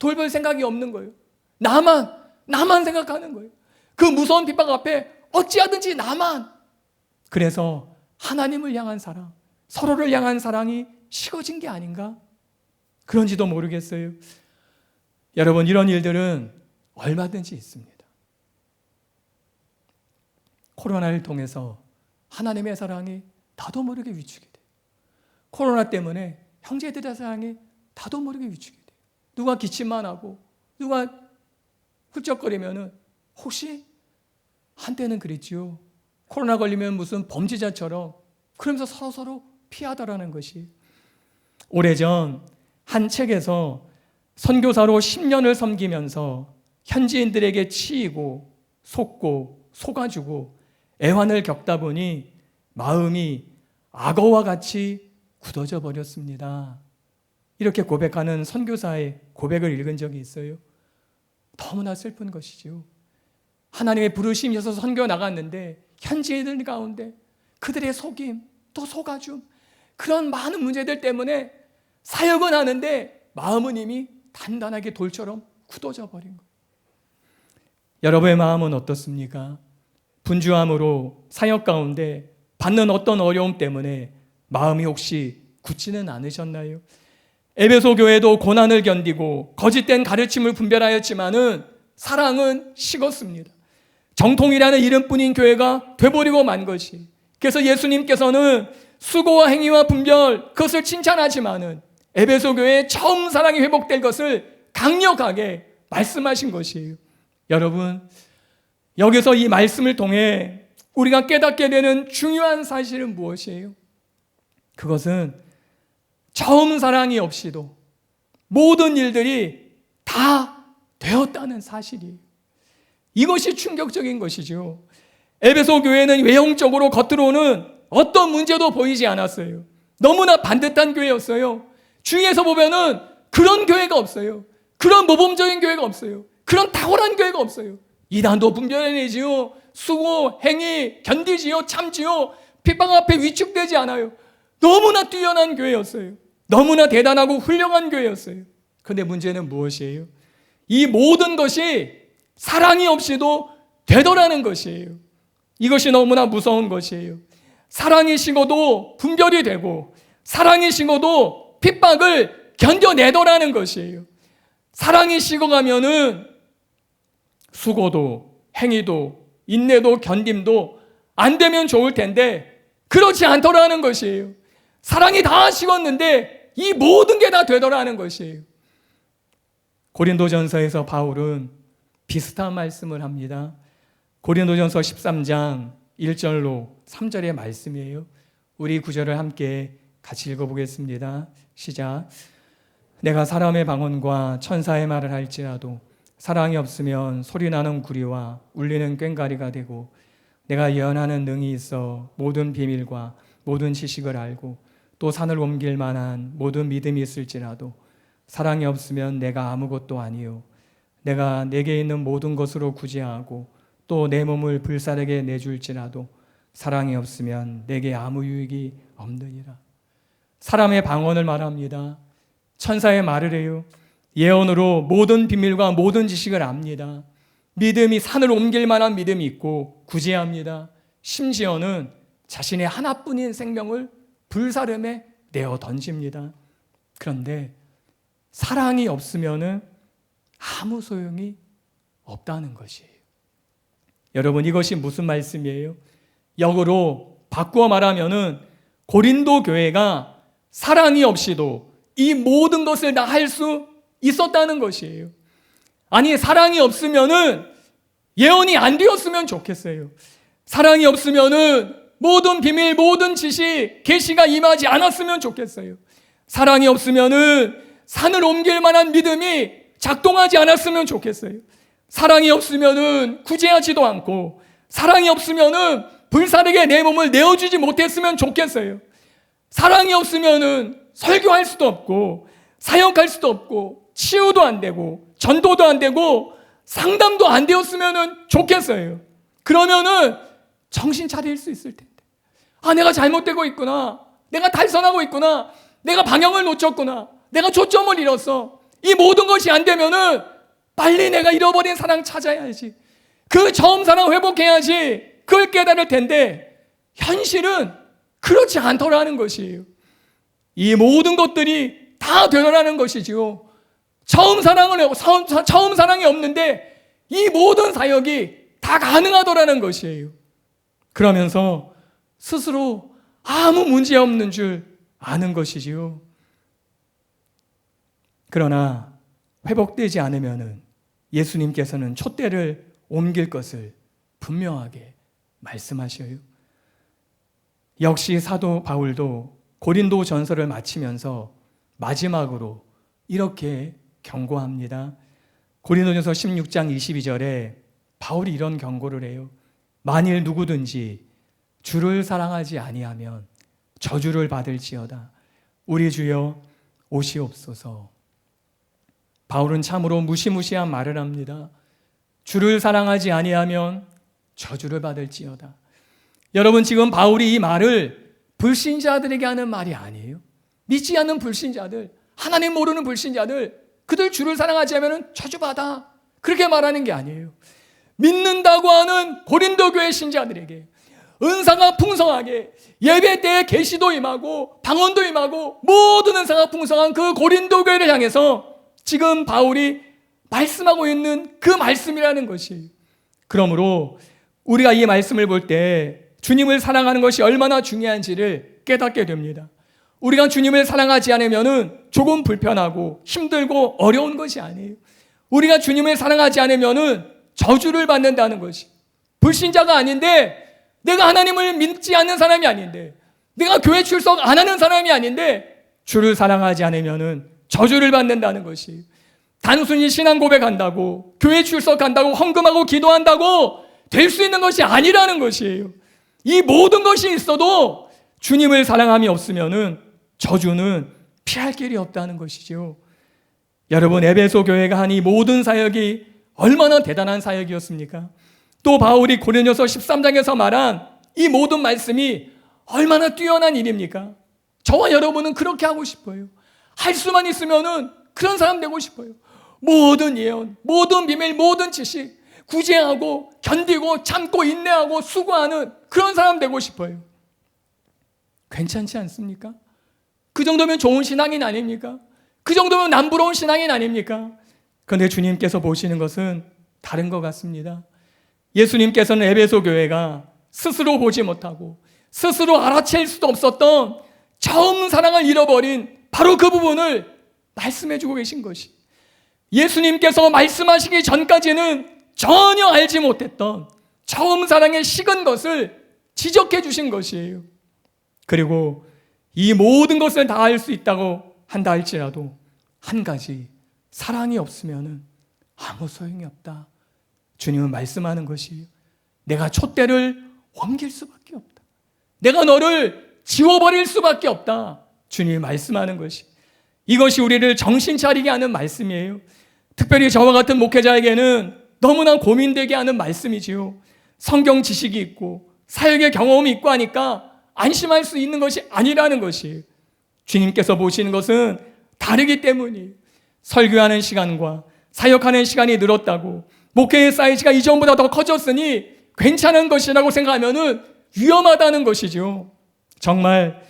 돌볼 생각이 없는 거예요. 나만 생각하는 거예요. 그 무서운 핍박 앞에 어찌하든지 나만. 그래서 하나님을 향한 사랑, 서로를 향한 사랑이 식어진 게 아닌가? 그런지도 모르겠어요. 여러분, 이런 일들은 얼마든지 있습니다. 코로나를 통해서 하나님의 사랑이 나도 모르게 위축이 돼요. 코로나 때문에 형제들의 사랑이 나도 모르게 위축이 돼요. 누가 기침만 하고 누가 훌쩍거리면은 혹시 한때는 그랬지요. 코로나 걸리면 무슨 범죄자처럼 그러면서 서로 피하더라는 것이. 오래전 한 책에서 선교사로 10년을 섬기면서 현지인들에게 치이고 속고 속아주고 애환을 겪다 보니 마음이 악어와 같이 굳어져 버렸습니다. 이렇게 고백하는 선교사의 고백을 읽은 적이 있어요. 너무나 슬픈 것이죠. 하나님의 부르심이 있어서 선교 나갔는데 현지인들 가운데 그들의 속임, 또 속아줌, 그런 많은 문제들 때문에 사역은 하는데 마음은 이미 단단하게 돌처럼 굳어져 버린 거예요. 여러분의 마음은 어떻습니까? 분주함으로 사역 가운데 받는 어떤 어려움 때문에 마음이 혹시 굳지는 않으셨나요? 에베소 교회도 고난을 견디고 거짓된 가르침을 분별하였지만은 사랑은 식었습니다. 정통이라는 이름뿐인 교회가 돼버리고 만 것이. 그래서 예수님께서는 수고와 행위와 분별, 그것을 칭찬하지만은 에베소 교회의 처음 사랑이 회복될 것을 강력하게 말씀하신 것이에요. 여러분, 여기서 이 말씀을 통해 우리가 깨닫게 되는 중요한 사실은 무엇이에요? 그것은 처음 사랑이 없이도 모든 일들이 다 되었다는 사실이에요. 이것이 충격적인 것이죠. 에베소 교회는 외형적으로 겉으로는 어떤 문제도 보이지 않았어요. 너무나 반듯한 교회였어요. 주위에서 보면은 그런 교회가 없어요. 그런 모범적인 교회가 없어요. 그런 탁월한 교회가 없어요. 이단도 분별해내지요. 수고, 행위, 견디지요. 참지요. 핍박 앞에 위축되지 않아요. 너무나 뛰어난 교회였어요. 너무나 대단하고 훌륭한 교회였어요. 그런데 문제는 무엇이에요? 이 모든 것이 사랑이 없이도 되더라는 것이에요. 이것이 너무나 무서운 것이에요. 사랑이 식어도 분별이 되고 사랑이 식어도 핍박을 견뎌내더라는 것이에요. 사랑이 식어가면은 수고도 행위도 인내도 견딤도 안 되면 좋을 텐데 그렇지 않더라는 것이에요. 사랑이 다 식었는데 이 모든 게 다 되더라는 것이에요. 고린도전서에서 바울은 비슷한 말씀을 합니다. 고린도전서 13장 1절로 3절의 말씀이에요. 우리 구절을 함께 같이 읽어보겠습니다. 시작. 내가 사람의 방언과 천사의 말을 할지라도 사랑이 없으면 소리나는 구리와 울리는 꽹과리가 되고 내가 예언하는 능이 있어 모든 비밀과 모든 지식을 알고 또 산을 옮길 만한 모든 믿음이 있을지라도 사랑이 없으면 내가 아무것도 아니요 내가 내게 있는 모든 것으로 구제하고 또 내 몸을 불사르게 내줄지라도 사랑이 없으면 내게 아무 유익이 없느니라. 사람의 방언을 말합니다. 천사의 말을 해요. 예언으로 모든 비밀과 모든 지식을 압니다. 믿음이 산을 옮길 만한 믿음이 있고 구제합니다. 심지어는 자신의 하나뿐인 생명을 불사름에 내어 던집니다. 그런데 사랑이 없으면은 아무 소용이 없다는 것이에요. 여러분, 이것이 무슨 말씀이에요? 역으로 바꾸어 말하면은 고린도 교회가 사랑이 없이도 이 모든 것을 다 할 수 있었다는 것이에요. 아니, 사랑이 없으면은 예언이 안 되었으면 좋겠어요. 사랑이 없으면은 모든 비밀, 모든 지식, 계시가 임하지 않았으면 좋겠어요. 사랑이 없으면은 산을 옮길 만한 믿음이 작동하지 않았으면 좋겠어요. 사랑이 없으면은 구제하지도 않고 사랑이 없으면은 불사르게 내 몸을 내어주지 못했으면 좋겠어요. 사랑이 없으면은 설교할 수도 없고 사역할 수도 없고 치유도 안 되고 전도도 안 되고 상담도 안 되었으면 좋겠어요. 그러면은 정신 차릴 수 있을 텐데. 아, 내가 잘못되고 있구나. 내가 탈선하고 있구나. 내가 방향을 놓쳤구나. 내가 초점을 잃었어. 이 모든 것이 안 되면은 빨리 내가 잃어버린 사랑 찾아야지. 그 처음 사랑 회복해야지. 그걸 깨달을 텐데 현실은 그렇지 않더라는 것이에요. 이 모든 것들이 다 되더라는 것이지요. 처음 사랑이 없는데 이 모든 사역이 다 가능하더라는 것이에요. 그러면서 스스로 아무 문제 없는 줄 아는 것이지요. 그러나 회복되지 않으면은 예수님께서는 촛대를 옮길 것을 분명하게 말씀하셔요. 역시 사도 바울도 고린도 전서를 마치면서 마지막으로 이렇게 경고합니다. 고린도전서 16장 22절에 바울이 이런 경고를 해요. 만일 누구든지 주를 사랑하지 아니하면 저주를 받을지어다. 우리 주여 오시옵소서. 바울은 참으로 무시무시한 말을 합니다. 주를 사랑하지 아니하면 저주를 받을지어다. 여러분, 지금 바울이 이 말을 불신자들에게 하는 말이 아니에요. 믿지 않는 불신자들, 하나님 모르는 불신자들, 그들 주를 사랑하지 않으면 저주받아. 그렇게 말하는 게 아니에요. 믿는다고 하는 고린도 교회 신자들에게 은사가 풍성하게 예배 때에 계시도 임하고 방언도 임하고 모든 은사가 풍성한 그 고린도 교회를 향해서 지금 바울이 말씀하고 있는 그 말씀이라는 것이. 그러므로 우리가 이 말씀을 볼 때 주님을 사랑하는 것이 얼마나 중요한지를 깨닫게 됩니다. 우리가 주님을 사랑하지 않으면 조금 불편하고 힘들고 어려운 것이 아니에요. 우리가 주님을 사랑하지 않으면 저주를 받는다는 것이. 불신자가 아닌데, 내가 하나님을 믿지 않는 사람이 아닌데, 내가 교회 출석 안 하는 사람이 아닌데 주를 사랑하지 않으면 저주를 받는다는 것이, 단순히 신앙 고백한다고, 교회 출석한다고, 헌금하고 기도한다고 될 수 있는 것이 아니라는 것이에요. 이 모든 것이 있어도 주님을 사랑함이 없으면은 저주는 피할 길이 없다는 것이죠. 여러분, 에베소 교회가 한 이 모든 사역이 얼마나 대단한 사역이었습니까? 또 바울이 고린도서 13장에서 말한 이 모든 말씀이 얼마나 뛰어난 일입니까? 저와 여러분은 그렇게 하고 싶어요. 할 수만 있으면은 그런 사람 되고 싶어요. 모든 예언, 모든 비밀, 모든 지식 구제하고 견디고 참고 인내하고 수고하는 그런 사람 되고 싶어요. 괜찮지 않습니까? 그 정도면 좋은 신앙인 아닙니까? 그 정도면 남부러운 신앙인 아닙니까? 그런데 주님께서 보시는 것은 다른 것 같습니다. 예수님께서는 에베소 교회가 스스로 보지 못하고 스스로 알아챌 수도 없었던 처음 사랑을 잃어버린 바로 그 부분을 말씀해주고 계신 것이, 예수님께서 말씀하시기 전까지는 전혀 알지 못했던 처음 사랑에 식은 것을 지적해 주신 것이에요. 그리고 이 모든 것을 다 알 수 있다고 한다 할지라도 한 가지, 사랑이 없으면 아무 소용이 없다. 주님은 말씀하는 것이에요. 내가 촛대를 옮길 수밖에 없다. 내가 너를 지워버릴 수밖에 없다. 주님이 말씀하는 것이, 이것이 우리를 정신 차리게 하는 말씀이에요. 특별히 저와 같은 목회자에게는 너무나 고민되게 하는 말씀이지요. 성경 지식이 있고 사역의 경험이 있고 하니까 안심할 수 있는 것이 아니라는 것이에요. 주님께서 보시는 것은 다르기 때문이에요. 설교하는 시간과 사역하는 시간이 늘었다고, 목회의 사이즈가 이전보다 더 커졌으니 괜찮은 것이라고 생각하면 위험하다는 것이죠. 정말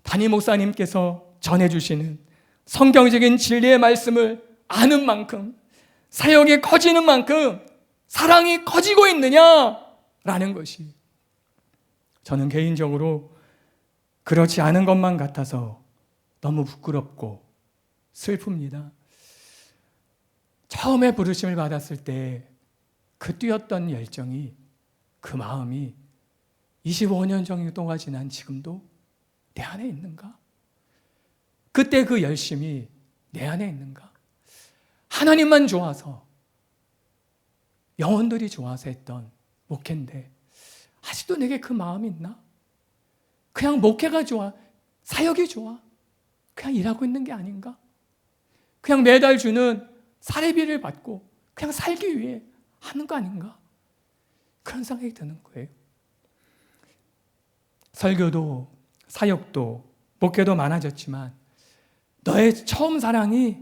담임 목사님께서 전해주시는 성경적인 진리의 말씀을 아는 만큼, 사역이 커지는 만큼 사랑이 커지고 있느냐라는 것이, 저는 개인적으로 그렇지 않은 것만 같아서 너무 부끄럽고 슬픕니다. 처음에 부르심을 받았을 때 그 뛰었던 열정이, 그 마음이 25년 정도가 지난 지금도 내 안에 있는가? 그때 그 열심이 내 안에 있는가? 하나님만 좋아서, 영혼들이 좋아서 했던 목회인데 아직도 내게 그 마음이 있나? 그냥 목회가 좋아, 사역이 좋아, 그냥 일하고 있는 게 아닌가? 그냥 매달 주는 사례비를 받고 그냥 살기 위해 하는 거 아닌가? 그런 생각이 드는 거예요. 설교도 사역도 목회도 많아졌지만 너의 처음 사랑이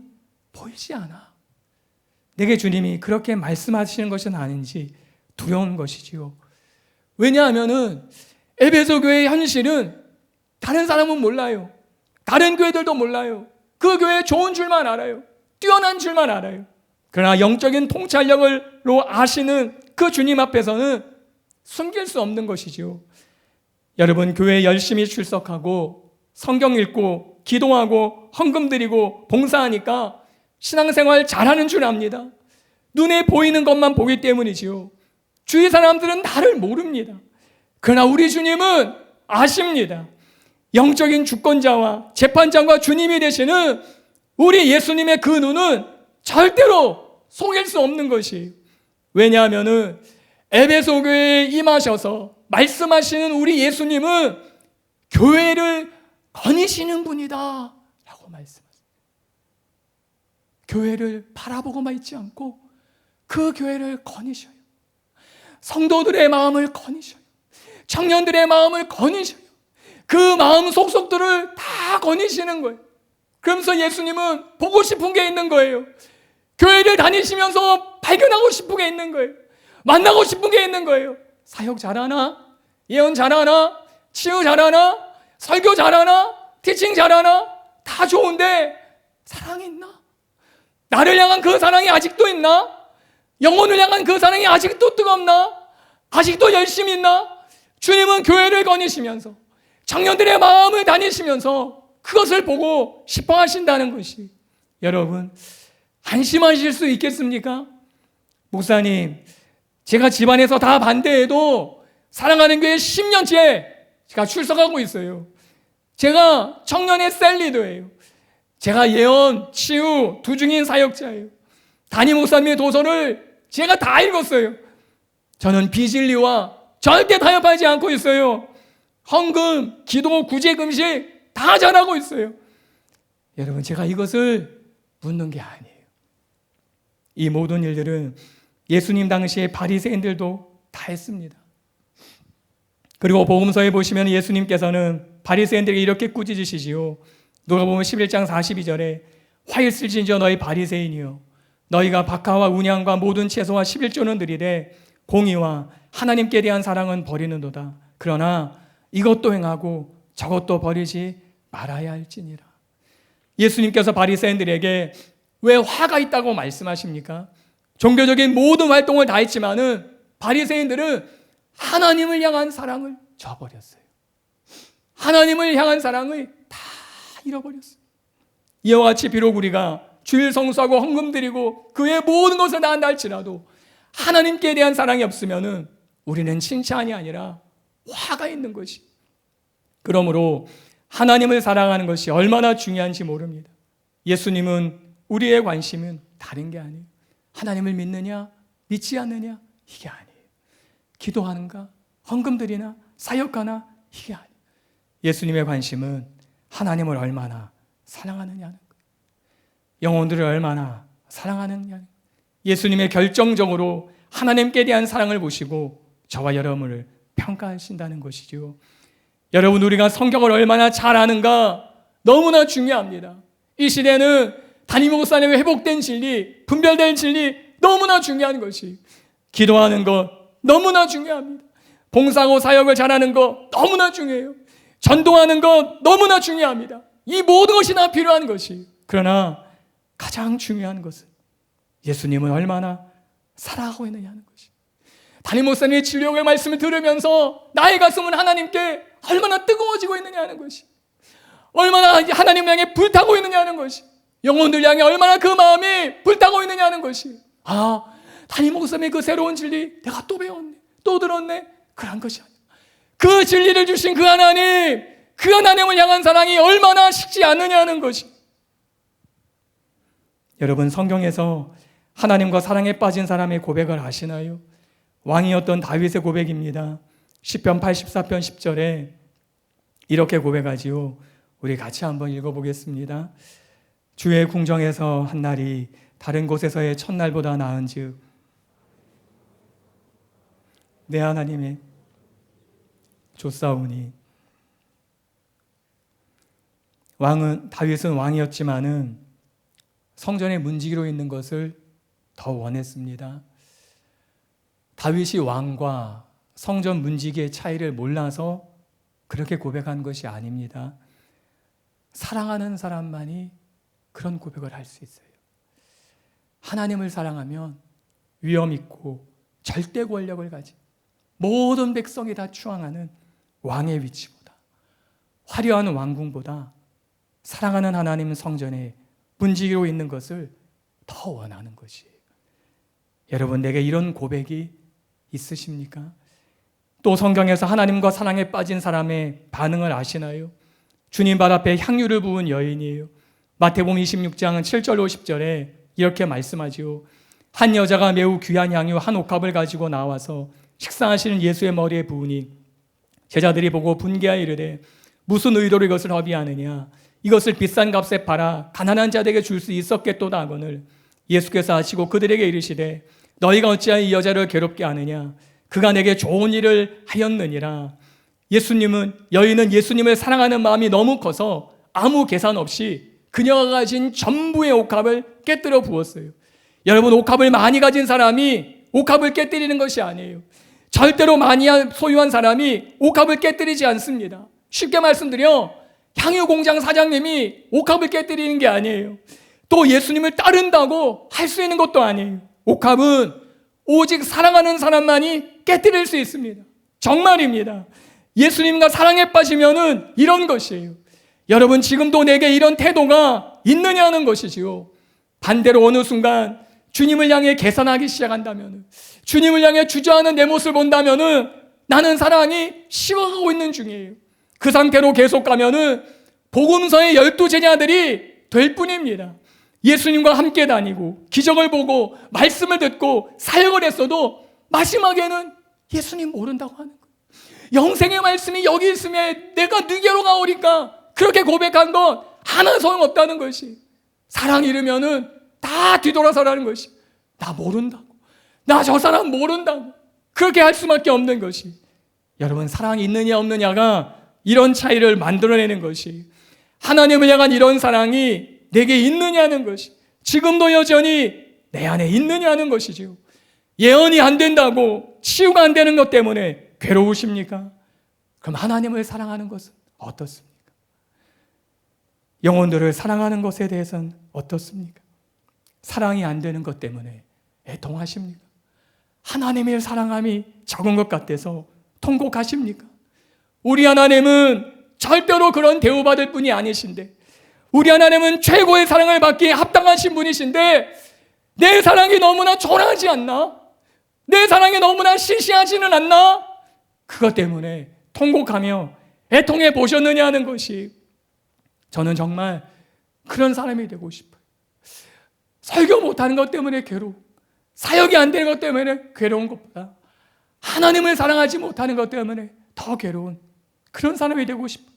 보이지 않아. 내게 주님이 그렇게 말씀하시는 것은 아닌지 두려운 것이지요. 왜냐하면은 에베소 교회의 현실은 다른 사람은 몰라요. 다른 교회들도 몰라요. 그 교회 좋은 줄만 알아요. 뛰어난 줄만 알아요. 그러나 영적인 통찰력으로 아시는 그 주님 앞에서는 숨길 수 없는 것이지요. 여러분, 교회에 열심히 출석하고 성경 읽고 기도하고 헌금 드리고 봉사하니까 신앙생활 잘하는 줄 압니다. 눈에 보이는 것만 보기 때문이지요. 주위 사람들은 나를 모릅니다. 그러나 우리 주님은 아십니다. 영적인 주권자와 재판장과 주님이 되시는 우리 예수님의 그 눈은 절대로 속일 수 없는 것이에요. 왜냐하면 에베소 교회에 임하셔서 말씀하시는 우리 예수님은 교회를 거니시는 분이다 라고 말씀하세요. 교회를 바라보고만 있지 않고 그 교회를 거니셔요. 성도들의 마음을 거니셔요. 청년들의 마음을 거니셔요. 그 마음 속속들을 다 거니시는 거예요. 그러면서 예수님은 보고 싶은 게 있는 거예요. 교회를 다니시면서 발견하고 싶은 게 있는 거예요. 만나고 싶은 게 있는 거예요. 사역 잘하나? 예언 잘하나? 치유 잘하나? 설교 잘하나? 티칭 잘하나? 다 좋은데 사랑이 있나? 나를 향한 그 사랑이 아직도 있나? 영혼을 향한 그 사랑이 아직도 뜨겁나? 아직도 열심히 있나? 주님은 교회를 거니시면서 청년들의 마음을 다니시면서 그것을 보고 싶어 하신다는 것이, 여러분 안심하실 수 있겠습니까? 목사님, 제가 집안에서 다 반대해도 사랑하는 교회 10년째 제가 출석하고 있어요. 제가 청년의 셀 리더예요. 제가 예언, 치유, 두중인 사역자예요. 담임 목사님의 도서를 제가 다 읽었어요. 저는 비진리와 절대 타협하지 않고 있어요. 헌금, 기도, 구제, 금식 다 잘하고 있어요. 여러분, 제가 이것을 묻는 게 아니에요. 이 모든 일들은 예수님 당시에 바리새인들도 다 했습니다. 그리고 복음서에 보시면 예수님께서는 바리새인들에게 이렇게 꾸짖으시지요. 누가복음 11장 42절에 화일 쓸진저 너희 바리새인이여, 너희가 박하와 운양과 모든 채소와 11조는 드리되 공의와 하나님께 대한 사랑은 버리는도다. 그러나 이것도 행하고 저것도 버리지 말아야 할지니라. 예수님께서 바리새인들에게 왜 화가 있다고 말씀하십니까? 종교적인 모든 활동을 다 했지만은 바리새인들은 하나님을 향한 사랑을 저버렸어요. 하나님을 향한 사랑을 다 잃어버렸어요. 이와 같이 비록 우리가 주일 성수하고 헌금 드리고 그의 모든 것을 다 한다 할지라도 하나님께 대한 사랑이 없으면은 우리는 칭찬이 아니라 화가 있는 것이. 그러므로 하나님을 사랑하는 것이 얼마나 중요한지 모릅니다. 예수님은 우리의 관심은 다른 게 아니에요. 하나님을 믿느냐 믿지 않느냐 이게 아니에요. 기도하는가 헌금 드리나 사역하나 이게 아니에요. 예수님의 관심은 하나님을 얼마나 사랑하느냐는 거예요. 영혼들을 얼마나 사랑하느냐. 예수님의 결정적으로 하나님께 대한 사랑을 보시고 저와 여러분을 평가하신다는 것이죠. 여러분, 우리가 성경을 얼마나 잘 아는가 너무나 중요합니다. 이 시대는 담임 목사님의 회복된 진리, 분별된 진리 너무나 중요한 것이, 기도하는 것 너무나 중요합니다. 봉사하고 사역을 잘하는 것 너무나 중요해요. 전도하는 것 너무나 중요합니다. 이 모든 것이 다 필요한 것이. 그러나 가장 중요한 것은 예수님은 얼마나 사랑하고 있느냐는 것이. 담임 목사님의 진료의 말씀을 들으면서 나의 가슴은 하나님께 얼마나 뜨거워지고 있느냐는 것이, 얼마나 하나님 향해 불타고 있느냐는 것이, 영혼들 향해 얼마나 그 마음이 불타고 있느냐는 것이. 아, 담임 목사님의 그 새로운 진리 내가 또 배웠네, 또 들었네, 그런 것이 아니야. 그 진리를 주신 그 하나님, 그 하나님을 향한 사랑이 얼마나 식지 않느냐는 것이. 여러분, 성경에서 하나님과 사랑에 빠진 사람의 고백을 아시나요? 왕이었던 다윗의 고백입니다. 시편 84편 10절에 이렇게 고백하지요. 우리 같이 한번 읽어보겠습니다. 주의 궁정에서 한 날이 다른 곳에서의 첫날보다 나은즉 내 하나님의 좋사오니. 다윗은 왕이었지만은 성전의 문지기로 있는 것을 더 원했습니다. 다윗이 왕과 성전 문지기의 차이를 몰라서 그렇게 고백한 것이 아닙니다. 사랑하는 사람만이 그런 고백을 할 수 있어요. 하나님을 사랑하면 위엄 있고 절대 권력을 가진 모든 백성이 다 추앙하는 왕의 위치보다, 화려한 왕궁보다 사랑하는 하나님 성전에 문지기로 있는 것을 더 원하는 것이에요. 여러분, 내게 이런 고백이 있으십니까? 또 성경에서 하나님과 사랑에 빠진 사람의 반응을 아시나요? 주님 발 앞에 향유를 부은 여인이에요. 마태복음 26장 7절로 10절에 이렇게 말씀하지요. 한 여자가 매우 귀한 향유 한 옥합을 가지고 나와서 식사하시는 예수의 머리에 부으니 제자들이 보고 분개하여 이르되 무슨 의도로 이것을 허비하느냐, 이것을 비싼 값에 팔아 가난한 자들에게 줄 수 있었겠도다 하거늘 예수께서 하시고 그들에게 이르시되 너희가 어찌하여 이 여자를 괴롭게 하느냐, 그가 내게 좋은 일을 하였느니라. 여인은 예수님을 사랑하는 마음이 너무 커서 아무 계산 없이 그녀가 가진 전부의 옥합을 깨뜨려 부었어요. 여러분, 옥합을 많이 가진 사람이 옥합을 깨뜨리는 것이 아니에요. 절대로 많이 소유한 사람이 옥합을 깨뜨리지 않습니다. 쉽게 말씀드려 향유 공장 사장님이 옥합을 깨뜨리는 게 아니에요. 또 예수님을 따른다고 할 수 있는 것도 아니에요. 옥합은 오직 사랑하는 사람만이 깨뜨릴 수 있습니다. 정말입니다. 예수님과 사랑에 빠지면은 이런 것이에요. 여러분, 지금도 내게 이런 태도가 있느냐는 것이지요. 반대로 어느 순간 주님을 향해 계산하기 시작한다면, 주님을 향해 주저하는 내 모습을 본다면 나는 사랑이 식어가고 있는 중이에요. 그 상태로 계속 가면은 복음서의 12 제자들이 될 뿐입니다. 예수님과 함께 다니고 기적을 보고 말씀을 듣고 사역을 했어도 마지막에는 예수님 모른다고 하는 거예요. 영생의 말씀이 여기 있으면 내가 네게로 가오리까 그렇게 고백한 건 하나 소용없다는 것이, 사랑 이르면은 다 뒤돌아서라는 것이, 나 모른다고, 나 저 사람 모른다고 그렇게 할 수밖에 없는 것이, 여러분 사랑이 있느냐 없느냐가 이런 차이를 만들어내는 것이, 하나님을 향한 이런 사랑이 내게 있느냐는 것이, 지금도 여전히 내 안에 있느냐는 것이죠. 예언이 안 된다고 치유가 안 되는 것 때문에 괴로우십니까? 그럼 하나님을 사랑하는 것은 어떻습니까? 영혼들을 사랑하는 것에 대해서는 어떻습니까? 사랑이 안 되는 것 때문에 애통하십니까? 하나님의 사랑함이 적은 것 같아서 통곡하십니까? 우리 하나님은 절대로 그런 대우받을 분이 아니신데, 우리 하나님은 최고의 사랑을 받기에 합당하신 분이신데, 내 사랑이 너무나 초라하지 않나? 내 사랑이 너무나 시시하지는 않나? 그것 때문에 통곡하며 애통해 보셨느냐 하는 것이, 저는 정말 그런 사람이 되고 싶어요. 설교 못하는 것 때문에 괴로워, 사역이 안 되는 것 때문에 괴로운 것보다 하나님을 사랑하지 못하는 것 때문에 더 괴로운 그런 사람이 되고 싶어요.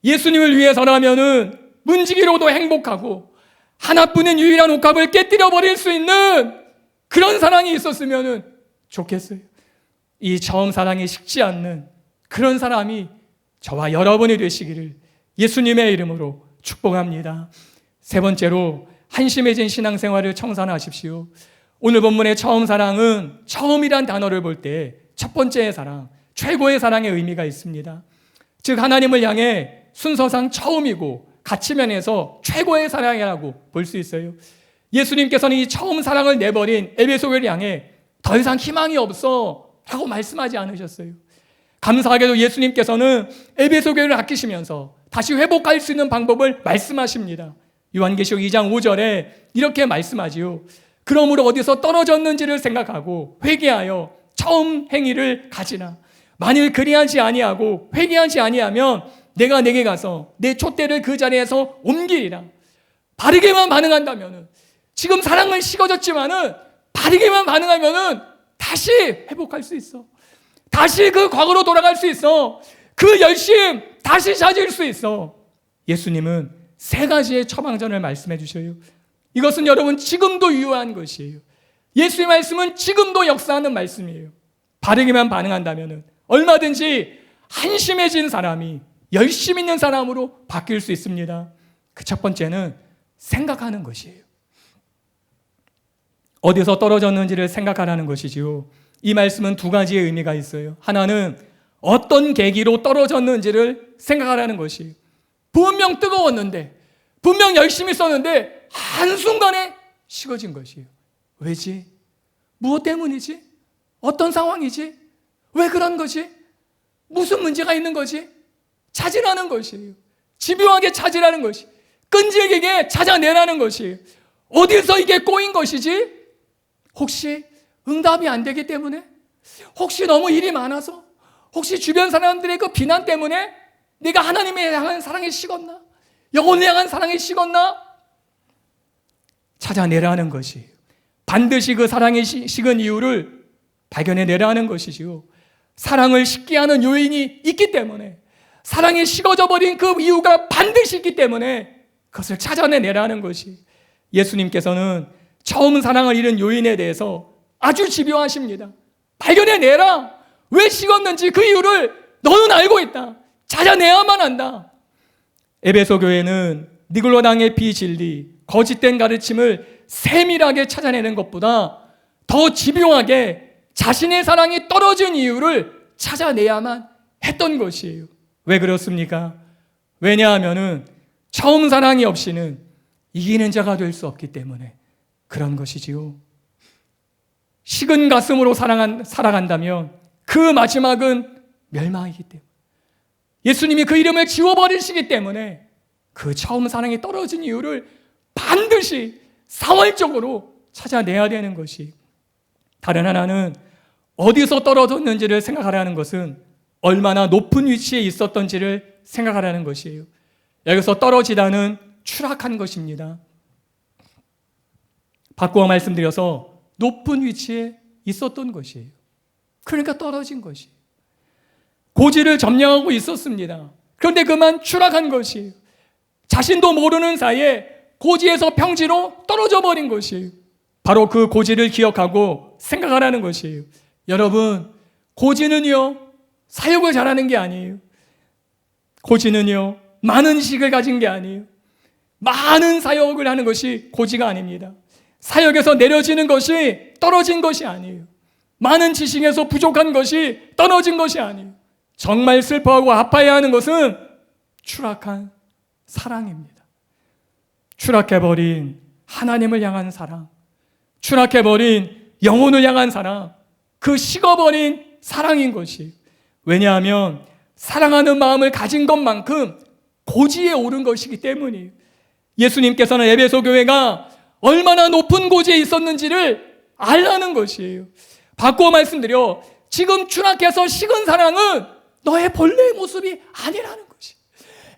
예수님을 위해서라면은 문지기로도 행복하고 하나뿐인 유일한 옥합을 깨뜨려 버릴 수 있는 그런 사랑이 있었으면 좋겠어요. 이 처음 사랑이 식지 않는 그런 사람이 저와 여러분이 되시기를 예수님의 이름으로 축복합니다. 세 번째로, 한심해진 신앙생활을 청산하십시오. 오늘 본문의 처음 사랑은 처음이란 단어를 볼 때 첫 번째의 사랑, 최고의 사랑의 의미가 있습니다. 즉 하나님을 향해 순서상 처음이고 가치면에서 최고의 사랑이라고 볼 수 있어요. 예수님께서는 이 처음 사랑을 내버린 에베소 교회를 향해 더 이상 희망이 없어 라고 말씀하지 않으셨어요. 감사하게도 예수님께서는 에베소 교회를 아끼시면서 다시 회복할 수 있는 방법을 말씀하십니다. 요한계시록 2장 5절에 이렇게 말씀하지요. 그러므로 어디서 떨어졌는지를 생각하고 회개하여 처음 행위를 가지나. 만일 그리하지 아니하고 회개하지 아니하면 내가 내게 가서 내 촛대를 그 자리에서 옮기리라. 바르게만 반응한다면은, 지금 사랑은 식어졌지만은 바르게만 반응하면은 다시 회복할 수 있어. 다시 그 과거로 돌아갈 수 있어. 그 열심 다시 찾을 수 있어. 예수님은 세 가지의 처방전을 말씀해 주셔요. 이것은 여러분 지금도 유효한 것이에요. 예수의 말씀은 지금도 역사하는 말씀이에요. 바르게만 반응한다면 얼마든지 한심해진 사람이 열심 있는 사람으로 바뀔 수 있습니다. 그 첫 번째는 생각하는 것이에요. 어디서 떨어졌는지를 생각하라는 것이지요. 이 말씀은 두 가지의 의미가 있어요. 하나는 어떤 계기로 떨어졌는지를 생각하라는 것이에요. 분명 뜨거웠는데, 분명 열심히 썼는데 한순간에 식어진 것이에요. 왜지? 무엇 때문이지? 어떤 상황이지? 왜 그런 거지? 무슨 문제가 있는 거지? 찾으라는 것이에요. 집요하게 찾으라는 것이, 끈질기게 찾아내라는 것이에요. 어디서 이게 꼬인 것이지? 혹시 응답이 안 되기 때문에? 혹시 너무 일이 많아서? 혹시 주변 사람들의 그 비난 때문에 내가 하나님에 향한 사랑이 식었나? 영혼을 향한 사랑이 식었나? 찾아내라는 것이에요. 반드시 그 사랑이 식은 이유를 발견해내라는 것이지요. 사랑을 식게 하는 요인이 있기 때문에, 사랑이 식어져 버린 그 이유가 반드시 있기 때문에 그것을 찾아내라는 것이, 예수님께서는 처음 사랑을 잃은 요인에 대해서 아주 집요하십니다. 발견해내라. 왜 식었는지 그 이유를 너는 알고 있다. 찾아내야만 한다. 에베소 교회는 니골라당의 비진리, 거짓된 가르침을 세밀하게 찾아내는 것보다 더 집요하게 자신의 사랑이 떨어진 이유를 찾아내야만 했던 것이에요. 왜 그렇습니까? 왜냐하면은 처음 사랑이 없이는 이기는 자가 될 수 없기 때문에 그런 것이지요. 식은 가슴으로 살아간다면 그 마지막은 멸망이기 때문에, 예수님이 그 이름을 지워버리시기 때문에 그 처음 사랑이 떨어진 이유를 반드시 사활적으로 찾아내야 되는 것이, 다른 하나는 어디서 떨어졌는지를 생각하라는 것은 얼마나 높은 위치에 있었던지를 생각하라는 것이에요. 여기서 떨어지다는 추락한 것입니다. 바꾸어 말씀드려서 높은 위치에 있었던 것이에요. 그러니까 떨어진 것이에요. 고지를 점령하고 있었습니다. 그런데 그만 추락한 것이에요. 자신도 모르는 사이에 고지에서 평지로 떨어져 버린 것이에요. 바로 그 고지를 기억하고 생각하라는 것이에요. 여러분, 고지는요, 사역을 잘하는 게 아니에요. 고지는요, 많은 지식을 가진 게 아니에요. 많은 사역을 하는 것이 고지가 아닙니다. 사역에서 내려지는 것이 떨어진 것이 아니에요. 많은 지식에서 부족한 것이 떨어진 것이 아니에요. 정말 슬퍼하고 아파해야 하는 것은 추락한 사랑입니다. 추락해버린 하나님을 향한 사랑, 추락해버린 영혼을 향한 사랑, 그 식어버린 사랑인 것이. 왜냐하면 사랑하는 마음을 가진 것만큼 고지에 오른 것이기 때문이에요. 예수님께서는 에베소 교회가 얼마나 높은 고지에 있었는지를 알라는 것이에요. 바꾸어 말씀드려, 지금 추락해서 식은 사랑은 너의 본래의 모습이 아니라는 것이,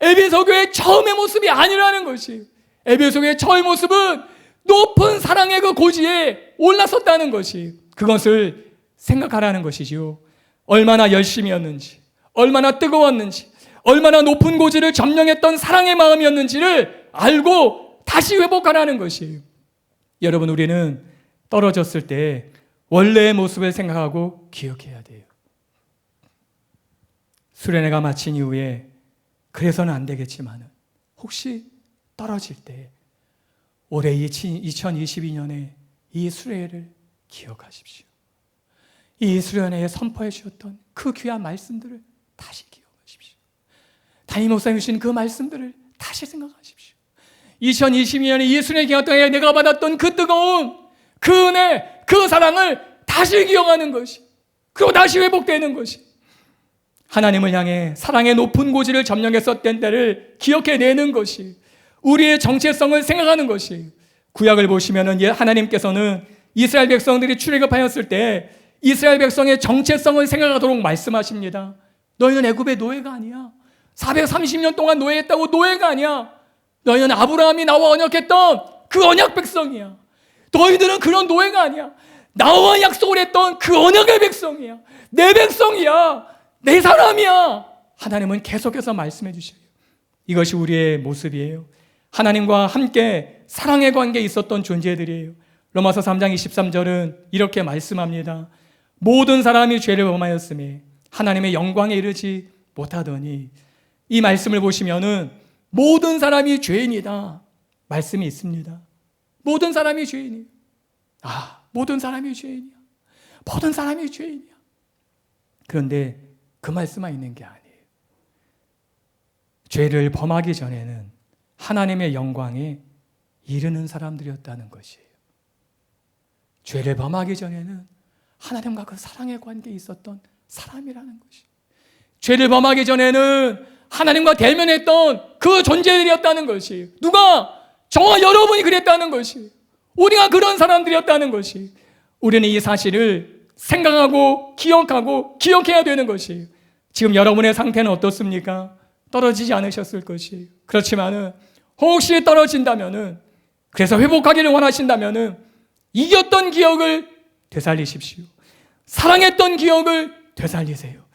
에베소 교회의 처음의 모습이 아니라는 것이, 에베소 교회의 처음의 모습은 높은 사랑의 그 고지에 올라섰다는 것이, 그것을 생각하라는 것이지요. 얼마나 열심이었는지, 얼마나 뜨거웠는지, 얼마나 높은 고지를 점령했던 사랑의 마음이었는지를 알고 다시 회복하라는 것이에요. 여러분, 우리는 떨어졌을 때 원래의 모습을 생각하고 기억해야 돼요. 수련회가 마친 이후에 그래서는 안 되겠지만 혹시 떨어질 때 올해 2022년에 이 수련회를 기억하십시오. 이 수련회에 선포해 주셨던 그 귀한 말씀들을 다시 기억하십시오. 담임 목사님 주신 그 말씀들을 다시 생각하십시오. 2022년에 이 수련회 기간 동안에 내가 받았던 그 뜨거운 그 은혜, 그 사랑을 다시 기억하는 것이, 그리고 다시 회복되는 것이, 하나님을 향해 사랑의 높은 고지를 점령했었던 때를 기억해내는 것이, 우리의 정체성을 생각하는 것이. 구약을 보시면은 하나님께서는 이스라엘 백성들이 출애굽하였을 때 이스라엘 백성의 정체성을 생각하도록 말씀하십니다. 너희는 애굽의 노예가 아니야. 430년 동안 노예했다고 노예가 아니야. 너희는 아브라함이 나와 언약했던 그 언약 백성이야. 너희들은 그런 노예가 아니야. 나와 약속을 했던 그 언약의 백성이야. 내 백성이야. 내 사람이야. 하나님은 계속해서 말씀해 주셔요. 이것이 우리의 모습이에요. 하나님과 함께 사랑의 관계에 있었던 존재들이에요. 로마서 3장 23절은 이렇게 말씀합니다. 모든 사람이 죄를 범하였으니 하나님의 영광에 이르지 못하더니. 이 말씀을 보시면은 모든 사람이 죄인이다 말씀이 있습니다. 모든 사람이 죄인이에요. 모든 사람이 죄인이야. 모든 사람이 죄인이야. 그런데 그 말씀만 있는 게 아니에요. 죄를 범하기 전에는 하나님의 영광에 이르는 사람들이었다는 것이에요. 죄를 범하기 전에는 하나님과 그 사랑의 관계에 있었던 사람이라는 것이에요. 죄를 범하기 전에는 하나님과 대면했던 그 존재들이었다는 것이에요. 누가? 저와 여러분이 그랬다는 것이에요. 우리가 그런 사람들이었다는 것이에요. 우리는 이 사실을 생각하고 기억하고 기억해야 되는 것이에요. 지금 여러분의 상태는 어떻습니까? 떨어지지 않으셨을 것이에요. 그렇지만은 혹시 떨어진다면은, 그래서 회복하기를 원하신다면은 이겼던 기억을 되살리십시오. 사랑했던 기억을 되살리세요.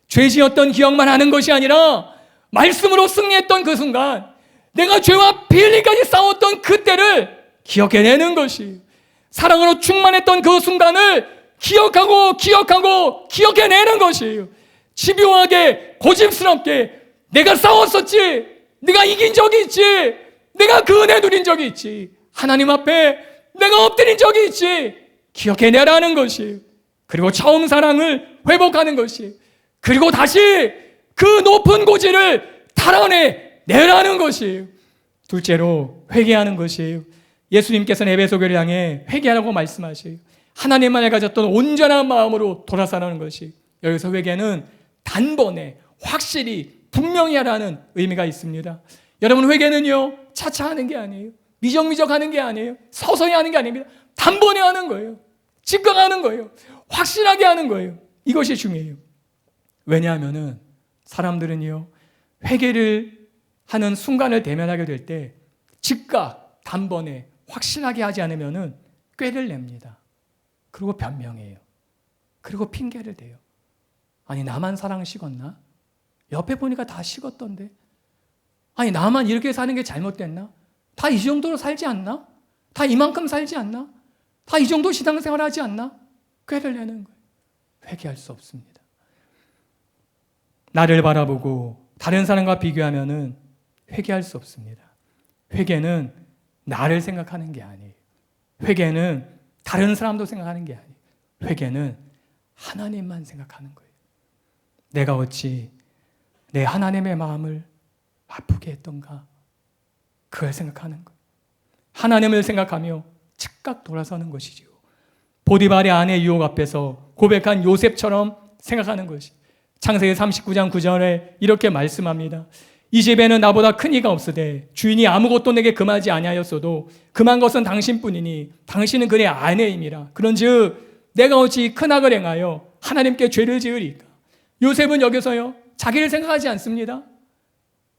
죄 지었던 기억만 하는 것이 아니라 말씀으로 승리했던 그 순간, 내가 죄와 비일리까지 싸웠던 그때를 기억해내는 것이, 사랑으로 충만했던 그 순간을 기억하고 기억해내는 것이에요. 집요하게 고집스럽게 내가 싸웠었지, 내가 이긴 적이 있지, 내가 그 은혜 누린 적이 있지, 하나님 앞에 내가 엎드린 적이 있지, 기억해내라는 것이에요. 그리고 처음 사랑을 회복하는 것이에요. 그리고 다시 그 높은 고지를 탈환해내라는 것이에요. 둘째로 회개하는 것이에요. 예수님께서는 에베소 교회를 향해 회개하라고 말씀하셔요. 하나님만을 가졌던 온전한 마음으로 돌아서라는 것이, 여기서 회개는 단번에 확실히 분명히 하라는 의미가 있습니다. 여러분, 회개는요 차차 하는 게 아니에요. 미적미적 하는 게 아니에요. 서서히 하는 게 아닙니다. 단번에 하는 거예요. 즉각 하는 거예요. 확실하게 하는 거예요. 이것이 중요해요. 왜냐하면은 사람들은요 회개를 하는 순간을 대면하게 될 때 즉각 단번에 확실하게 하지 않으면 꾀를 냅니다. 그리고 변명해요. 그리고 핑계를 대요. 아니 나만 사랑 식었나? 옆에 보니까 다 식었던데. 아니 나만 이렇게 사는 게 잘못됐나? 다 이 정도로 살지 않나? 다 이만큼 살지 않나? 다 이 정도 신앙생활 하지 않나? 꾀를 내는 거예요. 회개할 수 없습니다. 나를 바라보고 다른 사람과 비교하면은 회개할 수 없습니다. 회개는 나를 생각하는 게 아니에요. 회개는 다른 사람도 생각하는 게 아니에요. 회개는 하나님만 생각하는 거예요. 내가 어찌 내 하나님의 마음을 아프게 했던가? 그걸 생각하는 거예요. 하나님을 생각하며 즉각 돌아서는 것이지요. 보디발의 아내 유혹 앞에서 고백한 요셉처럼 생각하는 것이. 창세기 39장 9절에 이렇게 말씀합니다. 이 집에는 나보다 큰 이가 없으되 주인이 아무것도 내게 금하지 아니하였어도 금한 것은 당신뿐이니 당신은 그의 아내임이라. 그런즉 내가 어찌 큰 악을 행하여 하나님께 죄를 지으리까. 요셉은 여기서요 자기를 생각하지 않습니다.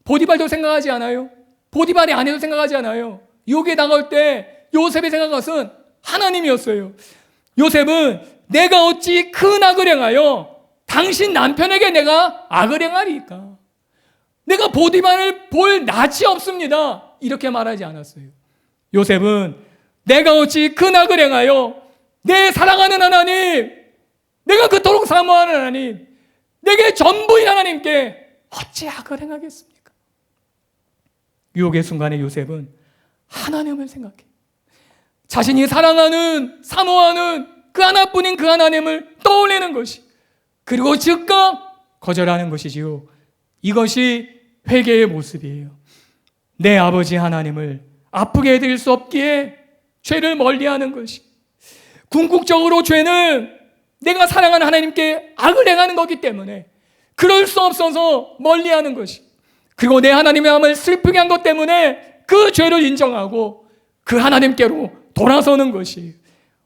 보디발도 생각하지 않아요. 보디발의 아내도 생각하지 않아요. 유혹에 나갈 때 요셉이 생각한 것은 하나님이었어요. 요셉은 내가 어찌 큰 악을 행하여 당신 남편에게 내가 악을 행하리까. 내가 보디발을 볼 낯이 없습니다. 이렇게 말하지 않았어요. 요셉은 내가 어찌 큰 악을 행하여 내 사랑하는 하나님, 내가 그토록 사모하는 하나님, 내게 전부인 하나님께 어찌 악을 행하겠습니까? 유혹의 순간에 요셉은 하나님을 생각해. 자신이 사랑하는, 사모하는 그 하나뿐인 그 하나님을 떠올리는 것이, 그리고 즉각 거절하는 것이지요. 이것이 회개의 모습이에요. 내 아버지 하나님을 아프게 해드릴 수 없기에 죄를 멀리하는 것이. 궁극적으로 죄는 내가 사랑하는 하나님께 악을 행하는 거기 때문에 그럴 수 없어서 멀리하는 것이. 그리고 내 하나님의 마음을 슬프게 한 것 때문에 그 죄를 인정하고 그 하나님께로 돌아서는 것이.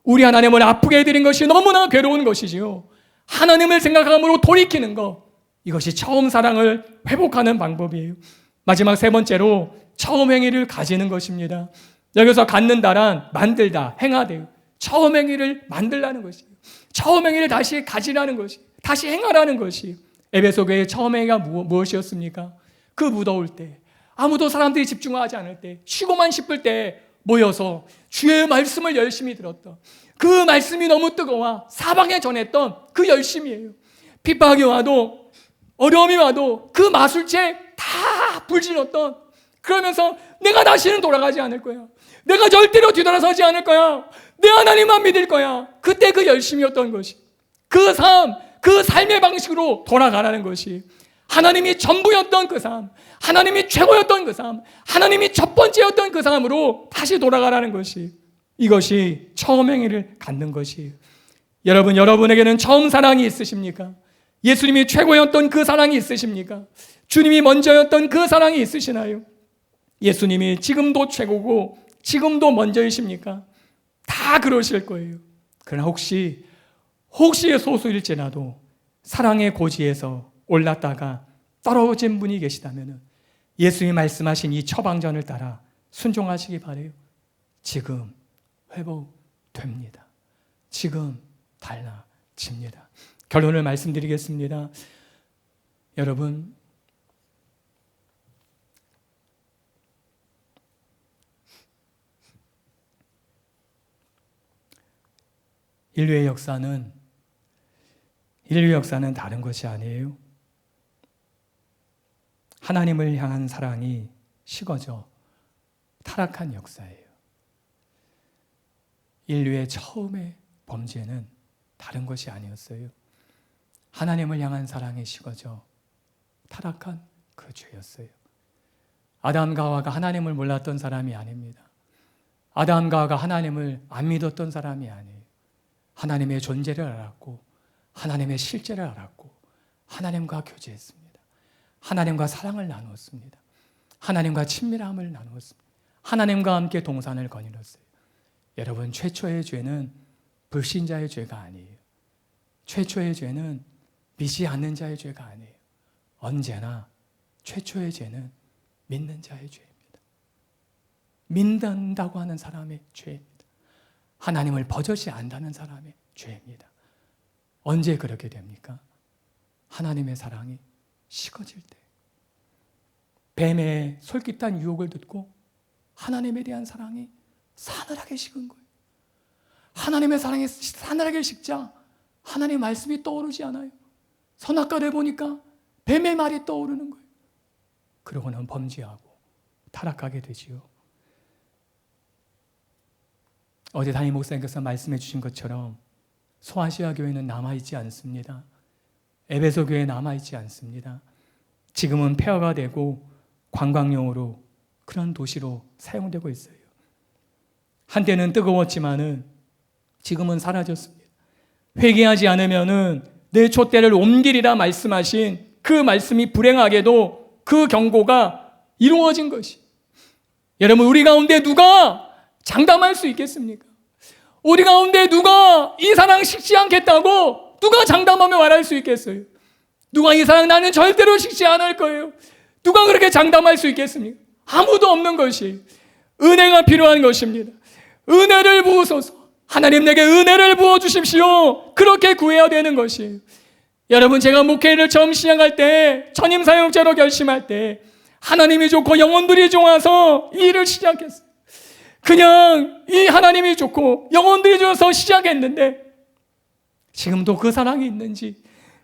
우리 하나님을 아프게 해드린 것이 너무나 괴로운 것이지요. 하나님을 생각함으로 돌이키는 것, 이것이 처음 사랑을 회복하는 방법이에요. 마지막 세 번째로 처음 행위를 가지는 것입니다. 여기서 갖는다란 만들다, 행하대요. 처음 행위를 만들라는 것이에요. 처음 행위를 다시 가지라는 것이, 다시 행하라는 것이. 에베소 교회의 처음 행위가 무엇이었습니까? 그 무더울 때, 아무도 사람들이 집중하지 않을 때, 쉬고만 싶을 때 모여서 주의 말씀을 열심히 들었던, 그 말씀이 너무 뜨거워 사방에 전했던 그 열심이에요. 핍박이 와도 어려움이 와도 그 마술책 다 불질렀던, 그러면서 내가 다시는 돌아가지 않을 거야, 내가 절대로 뒤돌아서지 않을 거야, 내 하나님만 믿을 거야. 그때 그 열심이었던 것이, 그 삶, 그 삶의 방식으로 돌아가라는 것이, 하나님이 전부였던 그 삶, 하나님이 최고였던 그 삶, 하나님이 첫 번째였던 그 삶으로 다시 돌아가라는 것이, 이것이 처음 행위를 갖는 것이에요. 여러분, 여러분에게는 처음 사랑이 있으십니까? 예수님이 최고였던 그 사랑이 있으십니까? 주님이 먼저였던 그 사랑이 있으시나요? 예수님이 지금도 최고고 지금도 먼저이십니까? 다 그러실 거예요. 그러나 혹시의 소수일지라도 사랑의 고지에서 올랐다가 떨어진 분이 계시다면 예수님이 말씀하신 이 처방전을 따라 순종하시기 바라요. 지금 회복됩니다. 지금 달라집니다. 결론을 말씀드리겠습니다. 여러분, 인류의 역사는 다른 것이 아니에요. 하나님을 향한 사랑이 식어져 타락한 역사예요. 인류의 처음의 범죄는 다른 것이 아니었어요. 하나님을 향한 사랑이 식어져 타락한 그 죄였어요. 아담과 하와가 하나님을 몰랐던 사람이 아닙니다. 아담과 하와가 하나님을 안 믿었던 사람이 아니에요. 하나님의 존재를 알았고 하나님의 실제를 알았고 하나님과 교제했습니다. 하나님과 사랑을 나누었습니다. 하나님과 친밀함을 나누었습니다. 하나님과 함께 동산을 거닐었어요. 여러분, 최초의 죄는 불신자의 죄가 아니에요. 최초의 죄는 믿지 않는 자의 죄가 아니에요. 언제나 최초의 죄는 믿는 자의 죄입니다. 믿는다고 하는 사람의 죄입니다. 하나님을 버젓이 안다는 사람의 죄입니다. 언제 그렇게 됩니까? 하나님의 사랑이 식어질 때. 뱀의 솔깃한 유혹을 듣고 하나님에 대한 사랑이 사늘하게 식은 거예요. 하나님의 사랑이 사늘하게 식자 하나님의 말씀이 떠오르지 않아요. 선악과를 보니까 뱀의 말이 떠오르는 거예요. 그러고는 범죄하고 타락하게 되지요. 어제 담임 목사님께서 말씀해 주신 것처럼 소아시아 교회는 남아있지 않습니다. 에베소 교회 남아있지 않습니다. 지금은 폐허가 되고 관광용으로 그런 도시로 사용되고 있어요. 한때는 뜨거웠지만은 지금은 사라졌습니다. 회개하지 않으면은 내 촛대를 옮기리라 말씀하신 그 말씀이 불행하게도 그 경고가 이루어진 것이. 여러분, 우리 가운데 누가 장담할 수 있겠습니까? 우리 가운데 누가 이 사랑 식지 않겠다고 누가 장담하며 말할 수 있겠어요? 누가 이 사랑 나는 절대로 식지 않을 거예요. 누가 그렇게 장담할 수 있겠습니까? 아무도 없는 것이 은혜가 필요한 것입니다. 은혜를 부으소서. 하나님 내게 은혜를 부어주십시오. 그렇게 구해야 되는 것이에요. 여러분, 제가 목회를 처음 시작할 때, 전임 사역자로 결심할 때 하나님이 좋고 영혼들이 좋아서 이 일을 시작했어요. 그냥 이 하나님이 좋고 영혼들이 좋아서 시작했는데 지금도 그 사랑이 있는지,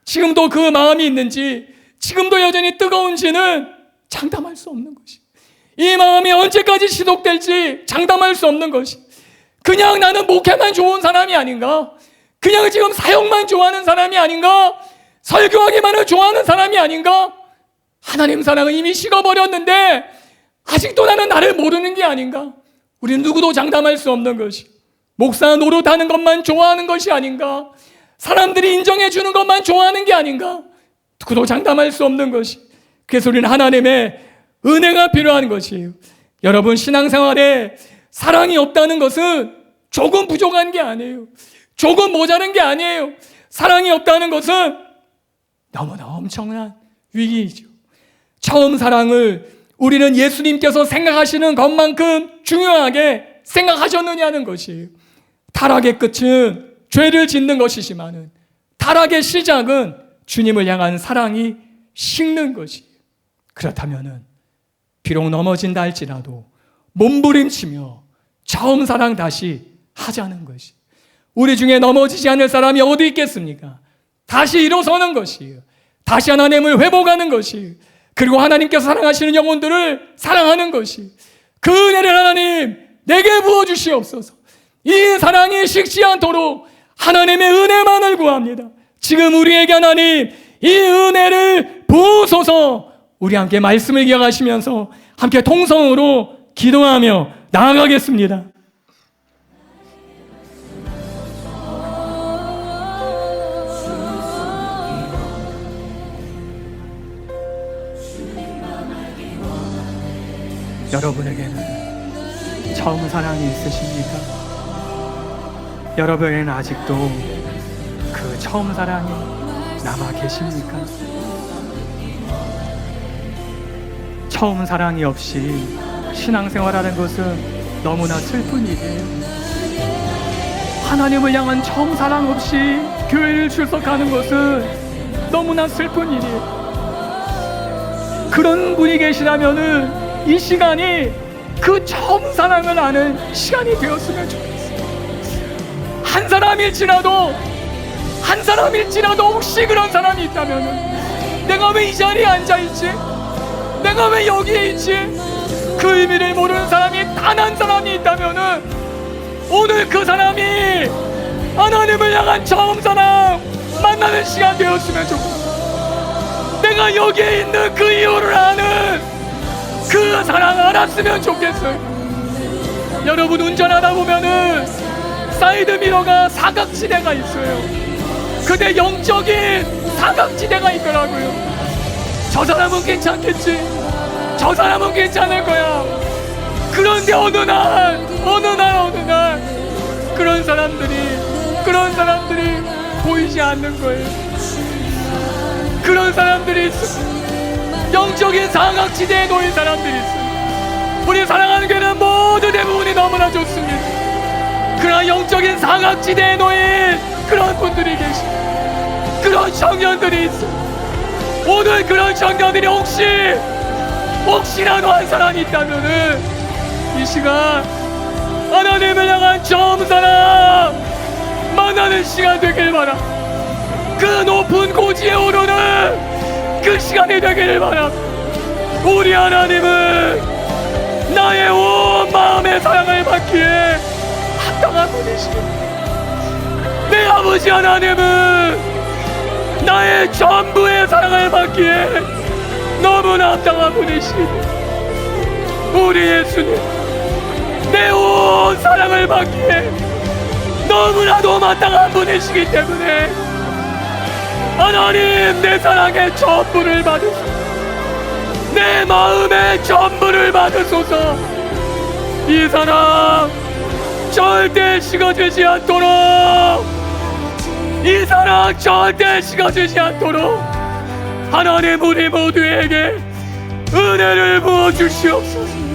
지금도 그 마음이 있는지, 지금도 여전히 뜨거운지는 장담할 수 없는 것이. 이 마음이 언제까지 지속될지 장담할 수 없는 것이. 그냥 나는 목회만 좋은 사람이 아닌가? 그냥 지금 사역만 좋아하는 사람이 아닌가? 설교하기만을 좋아하는 사람이 아닌가? 하나님 사랑은 이미 식어버렸는데 아직도 나는 나를 모르는 게 아닌가? 우리는 누구도 장담할 수 없는 것이. 목사 노릇하는 것만 좋아하는 것이 아닌가? 사람들이 인정해 주는 것만 좋아하는 게 아닌가? 누구도 장담할 수 없는 것이. 그래서 우리는 하나님의 은혜가 필요한 것이에요. 여러분, 신앙생활에 사랑이 없다는 것은 조금 부족한 게 아니에요. 조금 모자란 게 아니에요. 사랑이 없다는 것은 너무나 엄청난 위기이죠. 처음 사랑을 우리는 예수님께서 생각하시는 것만큼 중요하게 생각하셨느냐는 것이에요. 타락의 끝은 죄를 짓는 것이지만은 타락의 시작은 주님을 향한 사랑이 식는 것이에요. 그렇다면은 비록 넘어진다 할지라도 몸부림치며 처음 사랑 다시 하자는 것이. 우리 중에 넘어지지 않을 사람이 어디 있겠습니까? 다시 일어서는 것이에요. 다시 하나님을 회복하는 것이에요. 그리고 하나님께서 사랑하시는 영혼들을 사랑하는 것이. 그 은혜를 하나님 내게 부어주시옵소서. 이 사랑이 식지 않도록 하나님의 은혜만을 구합니다. 지금 우리에게 하나님 이 은혜를 부으소서. 우리 함께 말씀을 기억하시면서 함께 통성으로 기도하며 나아가겠습니다. 여러분에게는 처음 사랑이 있으십니까? 여러분에게는 아직도 그 처음 사랑이 남아 계십니까? 처음 사랑이 없이 신앙생활하는 것은 너무나 슬픈 일이에요. 하나님을 향한 처음 사랑 없이 교회를 출석하는 것은 너무나 슬픈 일이에요. 그런 분이 계시다면은 이 시간이 그 처음 사랑을 아는 시간이 되었으면 좋겠어요. 한 사람일지라도 혹시 그런 사람이 있다면은 내가 왜 이 자리에 앉아있지? 내가 왜 여기에 있지? 그 의미를 모르는 사람이 단 한 사람이 있다면은 오늘 그 사람이 하나님을 향한 처음 사랑 만나는 시간 되었으면 좋겠어요. 내가 여기에 있는 그 이유를 아는 그 사랑 알았으면 좋겠어요. 여러분, 운전하다 보면은 사이드미러가 사각지대가 있어요. 근데 영적인 사각지대가 있더라고요. 저 사람은 괜찮겠지, 저 사람은 괜찮을 거야. 그런데 어느 날 그런 사람들이 보이지 않는 거예요. 그런 사람들이 있어요. 영적인 사각지대에 놓인 사람들이 있어요. 우리 사랑하는 교회는 모두 대부분이 너무나 좋습니다. 그러나 영적인 사각지대에 놓인 그런 분들이 계십니다. 그런 청년들이 있습니다. 오늘 그런 청년들이 혹시라도 한 사람이 있다면은 이 시간 하나님을 향한 처음 사랑 만나는 시간 되길 바랍니다. 그 높은 고지에 오르는 그 시간이 되기를 바랍니다. 우리 하나님은 나의 온 마음의 사랑을 받기에 합당한 분이십니다. 내 아버지 하나님은 나의 전부의 사랑을 받기에 너무나 합당한 분이십니다. 우리 예수님 내 온 사랑을 받기에 너무나도 마땅한 분이시기 때문에 하나님 내 사랑의 전부를 받으소서. 내 마음의 전부를 받으소서. 이 사랑 절대 식어지지 않도록, 이 사랑 절대 식어지지 않도록 하나님 우리 모두에게 은혜를 부어주시옵소서.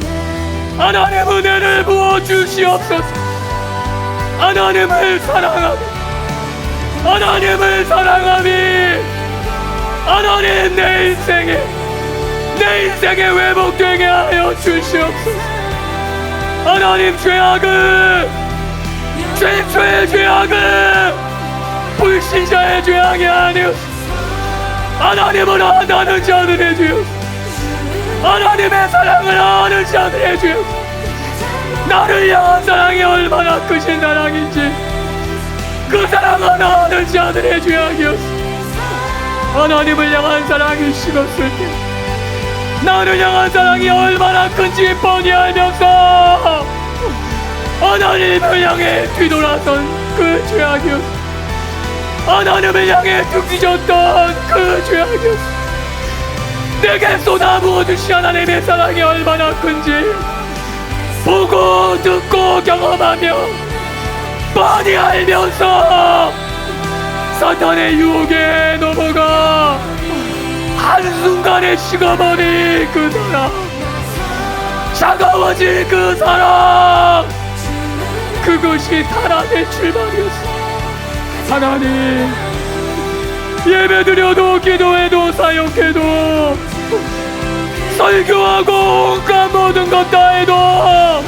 하나님 은혜를 부어주시옵소서. 하나님을 사랑하며, 하나님을 사랑하며, 하나님 내 인생에 회복되게 하여 주시옵소서. 하나님 최초의 죄악은 불신자의 죄악이 아니옵소서. 하나님을 아는 자들의 죄옵소서. 하나님의 사랑을 아는 자들의 죄옵소서. 나를 향한 사랑이 얼마나 크신 사랑인지 그 사랑을 아는 자들의 죄악이었어. 하나님을 향한 사랑이 식었을 때 나를 향한 사랑이 얼마나 큰지 뻔히 알면서 하나님을 향해 뒤돌아선 그 죄악이었어. 하나님을 향해 등 뒤졌던 그 죄악이었어. 내게 쏟아부어주신 하나님의 사랑이 얼마나 큰지 보고 듣고 경험하며 뻔히 알면서 사탄의 유혹에 넘어가 한순간에 식어버린 그 사랑, 차가워진 그 사랑, 그것이 타락의 출발이었어. 하나님 예배드려도 기도해도 사역해도 설교하고 온갖 모든 것 다 해도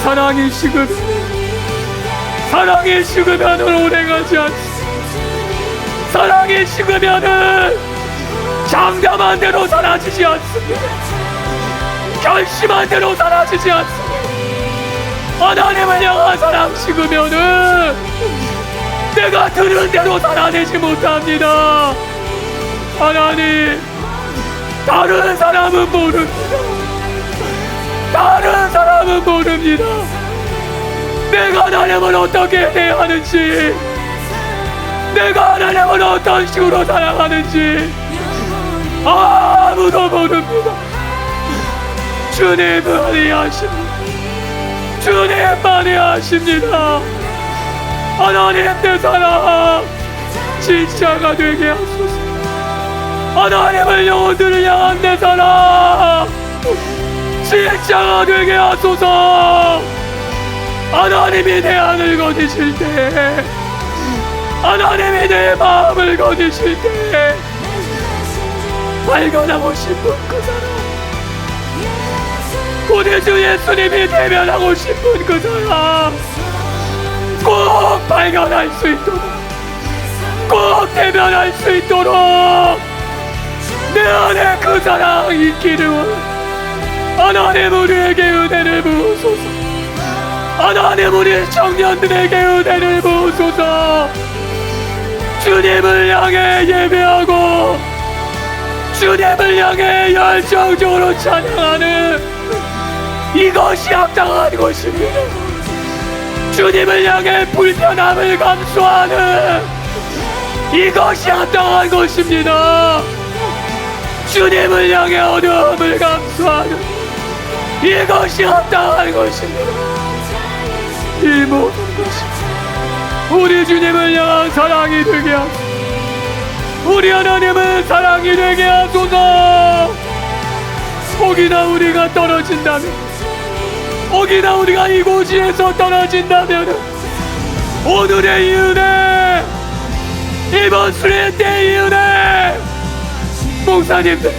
사랑이 식으면은 오래가지 않습니다. 사랑이 식으면은 장담한 대로 사라지지 않습니다. 결심한 대로 사라지지 않습니다. 하나님을 향한 사랑 식으면은 내가 들은 대로 살아내지 못합니다. 하나님 다른 사람은 모릅니다. 다른 사람은 모릅니다. 내가 하나님을 어떻게 대하는지, 내가 하나님을 어떤 식으로 사랑하는지 아무도 모릅니다. 주님만이 아십니다. 주님만이 아십니다. 하나님 내 사랑 진짜가 되게 하소서. 하나님을 영혼들을 향한 내 사랑 진짜가 되게 하소서. 하나님이 내 안을 거두실 때, 하나님이 내 마음을 거두실 때 발견하고 싶은 그 사랑, 우리 주 예수님이 대면하고 싶은 그 사랑 꼭 발견할 수 있도록, 꼭 대면할 수 있도록 내 안에 그 사랑이 있기를 원합니다. 하나님 우리에게 은혜를 부으소서. 하나님 우리 청년들에게 은혜를 부으소서. 주님을 향해 예배하고 주님을 향해 열정적으로 찬양하는 이것이 합당한 것입니다. 주님을 향해 불편함을 감수하는 이것이 합당한 것입니다. 주님을 향해 어려움을 감수하는 이것이 합당한 것입니다. 이 모든 것이 우리 주님을 향한 사랑이 되게 하소서. 우리 하나님을 사랑이 되게 하소서. 혹이나 우리가 떨어진다면, 혹이나 우리가 이 고지에서 떨어진다면 오늘의 이 은혜, 이번 수련회 때 이 은혜, 목사님들,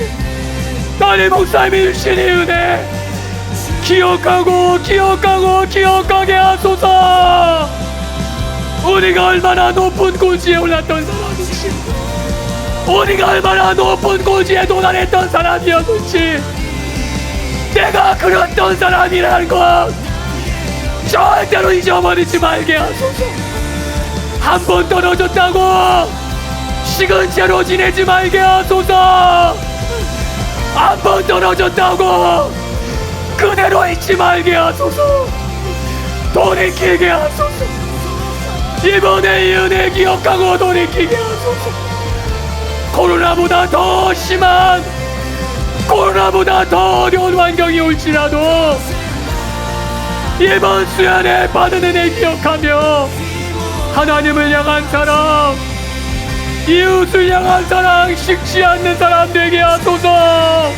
담임 목사님이 주신 이 은혜 기억하게 하소서. 우리가 얼마나 높은 고지에 올랐던 사람인지, 우리가 얼마나 높은 고지에 도달했던 사람이었는지, 내가 그랬던 사람이라는 것 절대로 잊어버리지 말게 하소서. 한 번 떨어졌다고 식은 채로 지내지 말게 하소서. 한 번 떨어졌다고 그대로 잊지 말게 하소서. 돌이키게 하소서. 이번에 이 은혜 기억하고 돌이키게 하소서. 코로나보다 더 심한, 코로나보다 더 어려운 환경이 올지라도 이번 수련회 받은 은혜 기억하며 하나님을 향한 사랑, 이웃을 향한 사랑 식지 않는 사람 되게 하소서.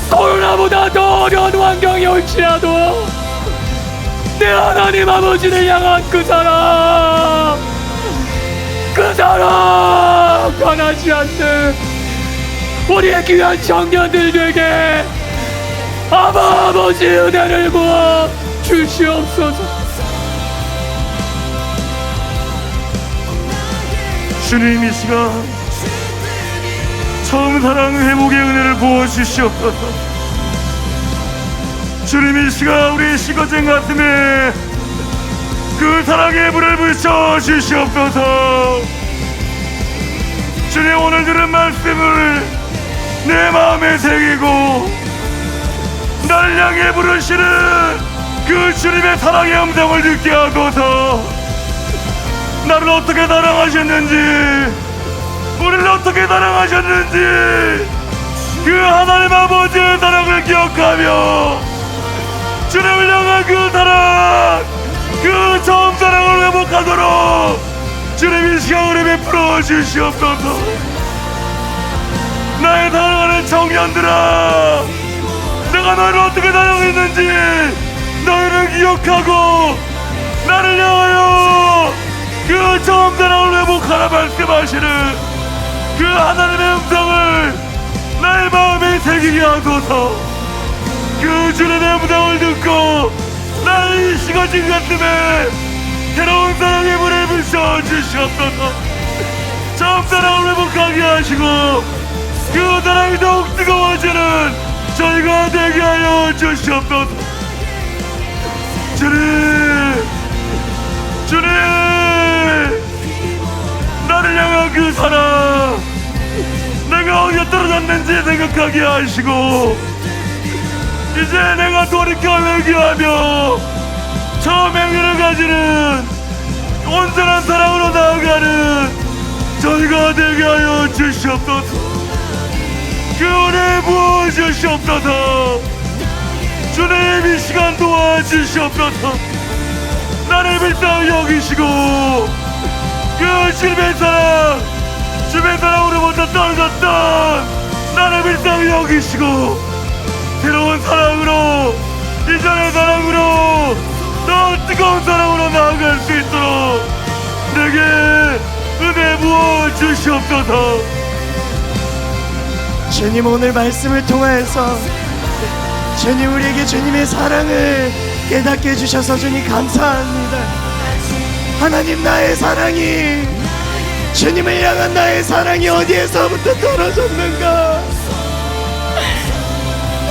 코로나보다 더 어려운 환경이 올지라도 내 하나님 아버지를 향한 그 사랑 변하지 않는 우리의 귀한 청년들 되게 아버지 은혜를 부어 주시옵소서. 주님, 이 시간 처음 사랑 회복의 은혜를 부어 주시옵소서. 주님, 이 시간 우리 식어진 가슴에 그 사랑의 불을 붙여 주시옵소서. 주님, 오늘 들은 말씀을 내 마음에 새기고 나를 향해 부르시는 그 주님의 사랑의 음성을 듣게 하소서. 나를 어떻게 사랑하셨는지, 우리를 어떻게 사랑하셨는지 그 하나님 아버지의 사랑을 기억하며 주님을 향한 그 사랑, 그 처음 사랑을 회복하도록 주님 이 시간을 베풀어 주시옵소서. 나의 사랑하는 청년들아, 내가 너를 어떻게 사랑했는지 너희를 기억하고 나를 향하여 그 처음 사랑을 회복하라 말씀하시는 그 하나님의 음성을 나의 마음에 새기게 하소서. 그 주님의 음성을 듣고 나의 식어진 가슴에 새로운 사랑의 불을 비춰 주시옵소서. 처음 사랑을 회복하게 하시고 그 사랑이 더욱 뜨거워지는 저희가 되게 하여 주시옵소서. 주님, 나를 향한 그 사랑, 내가 어디에 떨어졌는지 생각하게 하시고 이제 내가 돌이켜 회개하며 처음 행위를 가지는 온전한 사랑으로 나아가는 저희가 되게 하여 주시옵소서. 그 은혜 부어 주시옵소서. 주님, 이 시간 도와주시옵소서. 나를 불쌍히 여기시고 그 주님의 사랑, 주님의 사랑으로부터 떨어졌던 나를 불쌍히 여기시고 새로운 사랑으로, 이전의 사랑으로, 더 뜨거운 사랑으로 나아갈 수 있도록 내게 은혜 부어 주시옵소서. 주님, 오늘 말씀을 통하여서 주님 우리에게 주님의 사랑을 깨닫게 해주셔서 주님 감사합니다. 하나님, 나의 사랑이, 주님을 향한 나의 사랑이 어디에서부터 떨어졌는가?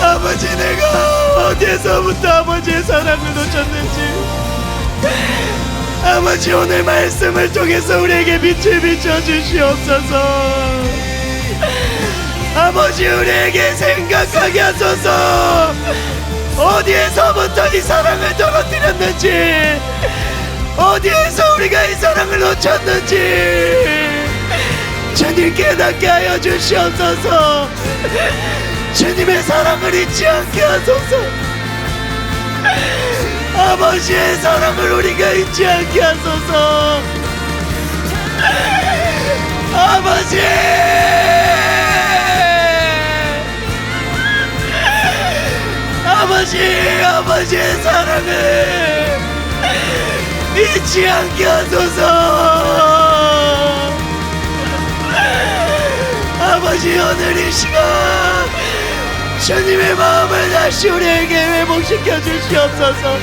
아버지, 내가 어디에서부터 아버지의 사랑을 놓쳤는지 아버지, 오늘 말씀을 통해서 우리에게 빛을 비춰주시옵소서. 아버지, 우리에게 생각하게 하소서. 어디에서부터 이 사랑을 떨어뜨렸는지, 어디에서 우리가 이 사랑을 놓쳤는지 주님 깨닫게 하여 주시옵소서. 주님의 사랑을 잊지 않게 하소서. 아버지의 사랑을 우리가 잊지 않게 하소서. 아버지, 아버지의 사랑을 잊지 않게 하소서. 아버지, 오늘 이 시간 주님의 마음을 다시 우리에게 회복시켜 주시옵소서.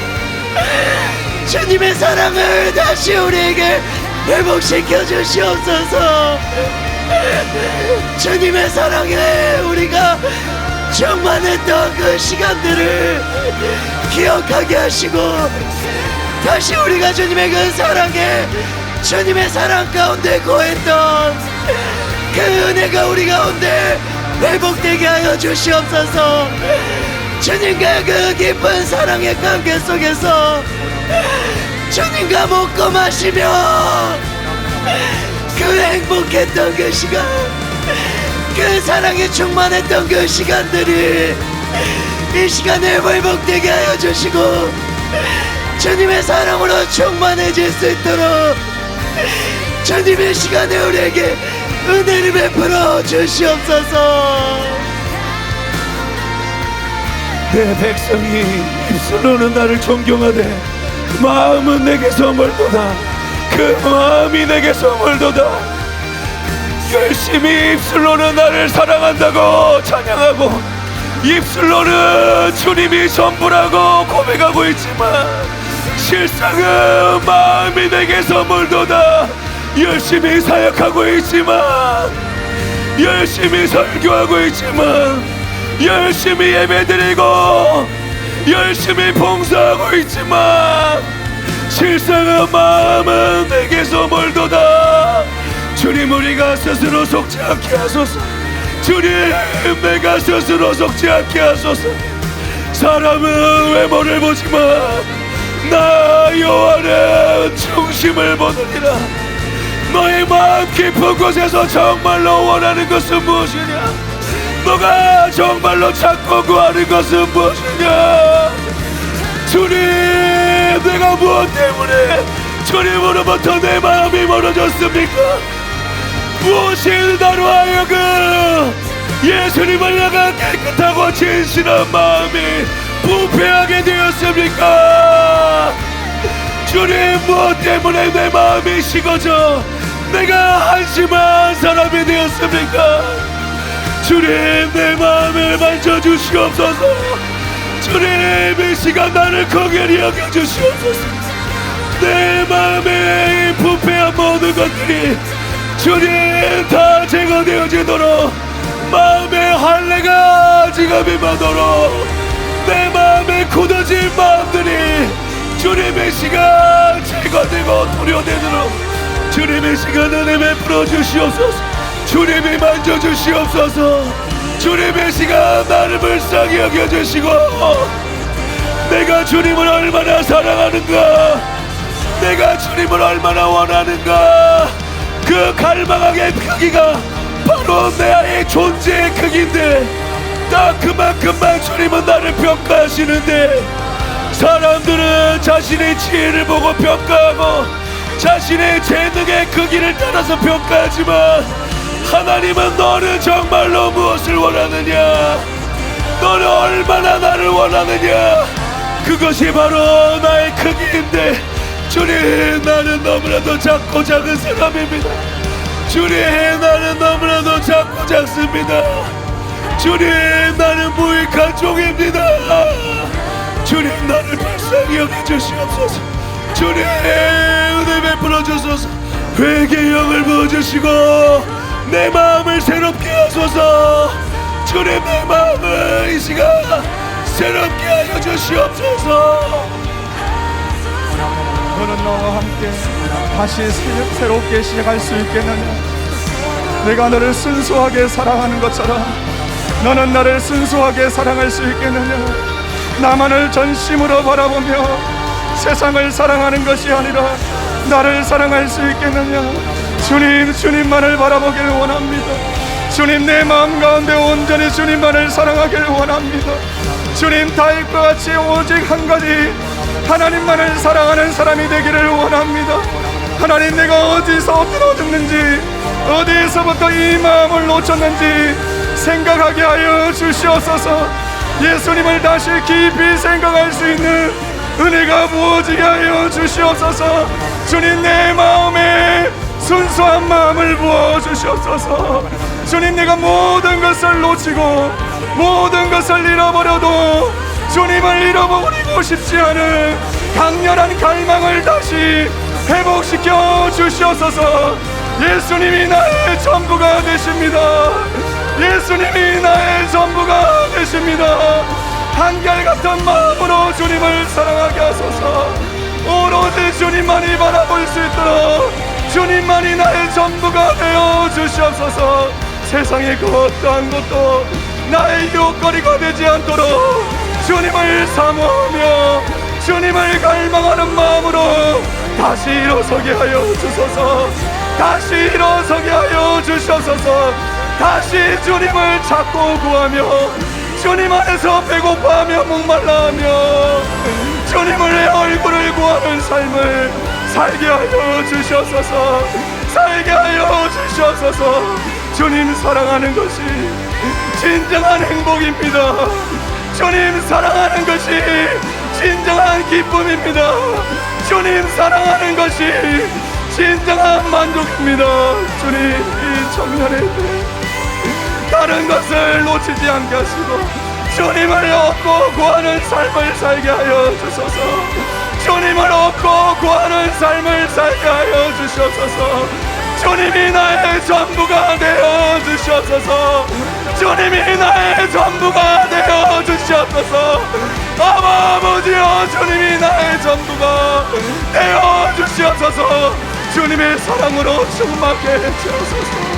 주님의 사랑을 다시 우리에게 회복시켜 주시옵소서. 주님의 사랑에 우리가 충만했던 그 시간들을 기억하게 하시고, 다시 우리가 주님의 그 사랑에, 주님의 사랑 가운데 거했던 그 은혜가 우리 가운데 회복되게 하여 주시옵소서. 주님과 그 깊은 사랑의 관계 속에서 주님과 먹고 마시며 그 행복했던 그 시간, 그 사랑에 충만했던 그 시간들이 이 시간에 회복되게 하여 주시고, 주님의 사랑으로 충만해질 수 있도록 주님의 시간에 우리에게 은혜를 베풀어 주시옵소서. 내 백성이 입술로는 나를 존경하되 마음은 내게서 멀도다. 그 마음이 내게서 멀도다. 열심히 입술로는 나를 사랑한다고 찬양하고 입술로는 주님이 전부라고 고백하고 있지만 실상은 마음이 내게서 멀도다. 열심히 사역하고 있지만, 열심히 설교하고 있지만, 열심히 예배드리고 열심히 봉사하고 있지만 실상은 마음은 내게서 멀도다. 주님, 우리가 스스로 속지 않게 하소서. 주님, 내가 스스로 속지 않게 하소서. 사람은 외모를 보지만 나 여호와는 중심을 보느니라. 너의 마음 깊은 곳에서 정말로 원하는 것은 무엇이냐? 너가 정말로 찾고 구하는 것은 무엇이냐? 주님, 내가 무엇 때문에 주님으로부터 내 마음이 멀어졌습니까? 무엇이 나로 하여금 예수님을 향한 깨끗하고 진실한 마음이 부패하게 되었습니까? 주님, 무엇 때문에 내 마음이 식어져 내가 한심한 사람이 되었습니까? 주님, 내 마음을 만져주시옵소서. 주님, 이 시간 나를 긍휼히 여겨주시옵소서. 내 마음에 부패한 모든 것들이 주님 다 제거되어지도록, 마음의 할례가 지금 임하도록, 내 마음에 굳어진 마음들이 주님의 시간 제거되고 도려되도록 주님의 시간 은혜 베풀어 주시옵소서. 주님이 만져주시옵소서. 주님의 시간 나를 불쌍히 여겨주시고, 내가 주님을 얼마나 사랑하는가, 내가 주님을 얼마나 원하는가, 그 갈망의 크기가 바로 내 존재의 크기인데, 딱 그만큼만 주님은 나를 평가하시는데, 사람들은 자신의 지혜를 보고 평가하고 자신의 재능의 크기를 따라서 평가하지만, 하나님은 너는 정말로 무엇을 원하느냐, 너는 얼마나 나를 원하느냐, 그것이 바로 나의 크기인데, 주님, 나는 너무나도 작고 작은 사람입니다. 주님, 나는 너무나도 작고 작습니다. 주님, 나는 무익한 종입니다. 주님, 나를 불쌍히 여겨주시옵소서. 주님, 은혜 베풀어 주소서. 회개의 영을 부어주시고 내 마음을 새롭게 하소서. 주님, 내 마음을 이 시간 새롭게 하여 주시옵소서. 너는 나와 함께 다시 새롭게 시작할 수 있겠느냐? 내가 너를 순수하게 사랑하는 것처럼 너는 나를 순수하게 사랑할 수 있겠느냐? 나만을 전심으로 바라보며 세상을 사랑하는 것이 아니라 나를 사랑할 수 있겠느냐? 주님, 주님만을 바라보길 원합니다. 주님, 내 마음 가운데 온전히 주님만을 사랑하길 원합니다. 주님, 다윗과 같이 오직 한 가지 하나님만을 사랑하는 사람이 되기를 원합니다. 하나님, 내가 어디서 끊어졌는지, 어디에서부터 이 마음을 놓쳤는지 생각하게 하여 주시옵소서. 예수님을 다시 깊이 생각할 수 있는 은혜가 부어지게 하여 주시옵소서. 주님, 내 마음에 순수한 마음을 부어주시옵소서. 주님, 내가 모든 것을 놓치고 모든 것을 잃어버려도 주님을 잃어버리고 싶지 않은 강렬한 갈망을 다시 회복시켜 주시옵소서. 예수님이 나의 전부가 되십니다. 예수님이 나의 전부가 되십니다. 한결같은 마음으로 주님을 사랑하게 하소서. 오로지 주님만이 바라볼 수 있도록 주님만이 나의 전부가 되어 주시옵소서. 세상의 그 어떠한 것도 나의 유혹거리가 되지 않도록 주님을 사모하며 주님을 갈망하는 마음으로 다시 일어서게 하여 주소서. 다시 일어서게 하여 주시옵소서. 다시 주님을 찾고 구하며 주님 안에서 배고파하며 목말라하며 주님의 얼굴을 구하는 삶을 살게 하여 주시옵소서. 살게 하여 주시옵소서. 주님 사랑하는 것이 진정한 행복입니다. 주님 사랑하는 것이 진정한 기쁨입니다. 주님 사랑하는 것이 진정한 만족입니다. 주님, 이 청년의 다른 것을 놓치지 않게 하시고 주님을 얻고 구하는 삶을 살게 하여 주소서. 주님을 얻고 구하는 삶을 살게 하여 주시옵소서. 주님이 나의 전부가 되어 주시옵소서. 주님이 나의 전부가 되어 주시옵소서. 아버지여, 주님이 나의 전부가 되어 주시옵소서. 주님의 사랑으로 충만케 해주옵소서.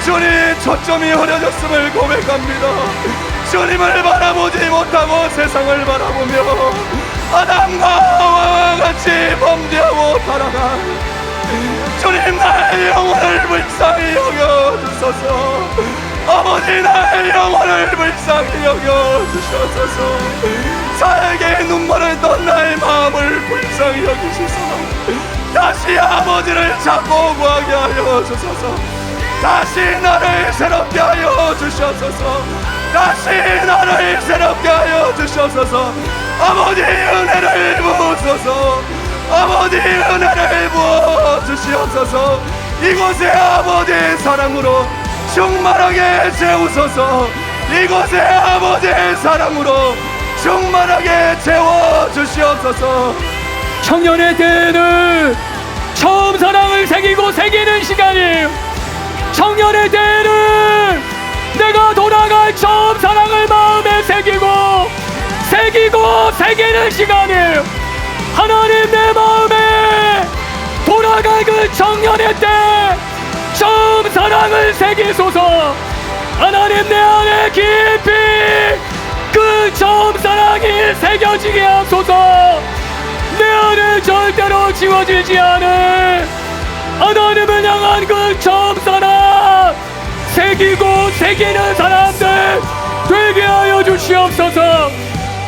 주님, 초점이 흐려졌음을 고백합니다. 주님을 바라보지 못하고 세상을 바라보며 아담과 하와와 같이 범죄하고 타락한 주님, 나의 영혼을 불쌍히 여겨주소서. 아버지, 나의 영혼을 불쌍히 여겨주셔서 사에게 눈물을 떤 나의 마음을 불쌍히 여기시소서. 다시 아버지를 찾고 구하게 하여 주소서. 다시 나를 새롭게 하여 주시옵소서. 다시 나를 새롭게 하여 주시옵소서. 아버지, 은혜를 부으소서. 아버지, 은혜를 부어 주시옵소서. 이곳에 아버지의 사랑으로 충만하게 채우소서. 이곳에 아버지의 사랑으로 충만하게 채워 주시옵소서. 청년의 때는 처음 사랑을 새기고 새기는 시간이에요. 청년의 때는 내가 돌아갈 처음 사랑을 마음에 새기고 새기는 시간이에요. 하나님, 내 마음에 돌아갈 그 청년의 때 처음 사랑을 새기소서. 하나님, 내 안에 깊이 그 처음 사랑이 새겨지게 하소서. 내 안에 절대로 지워지지 않은 하나님을 향한 그 처음 사랑 새기고 새기는 사람들 되게 하여 주시옵소서.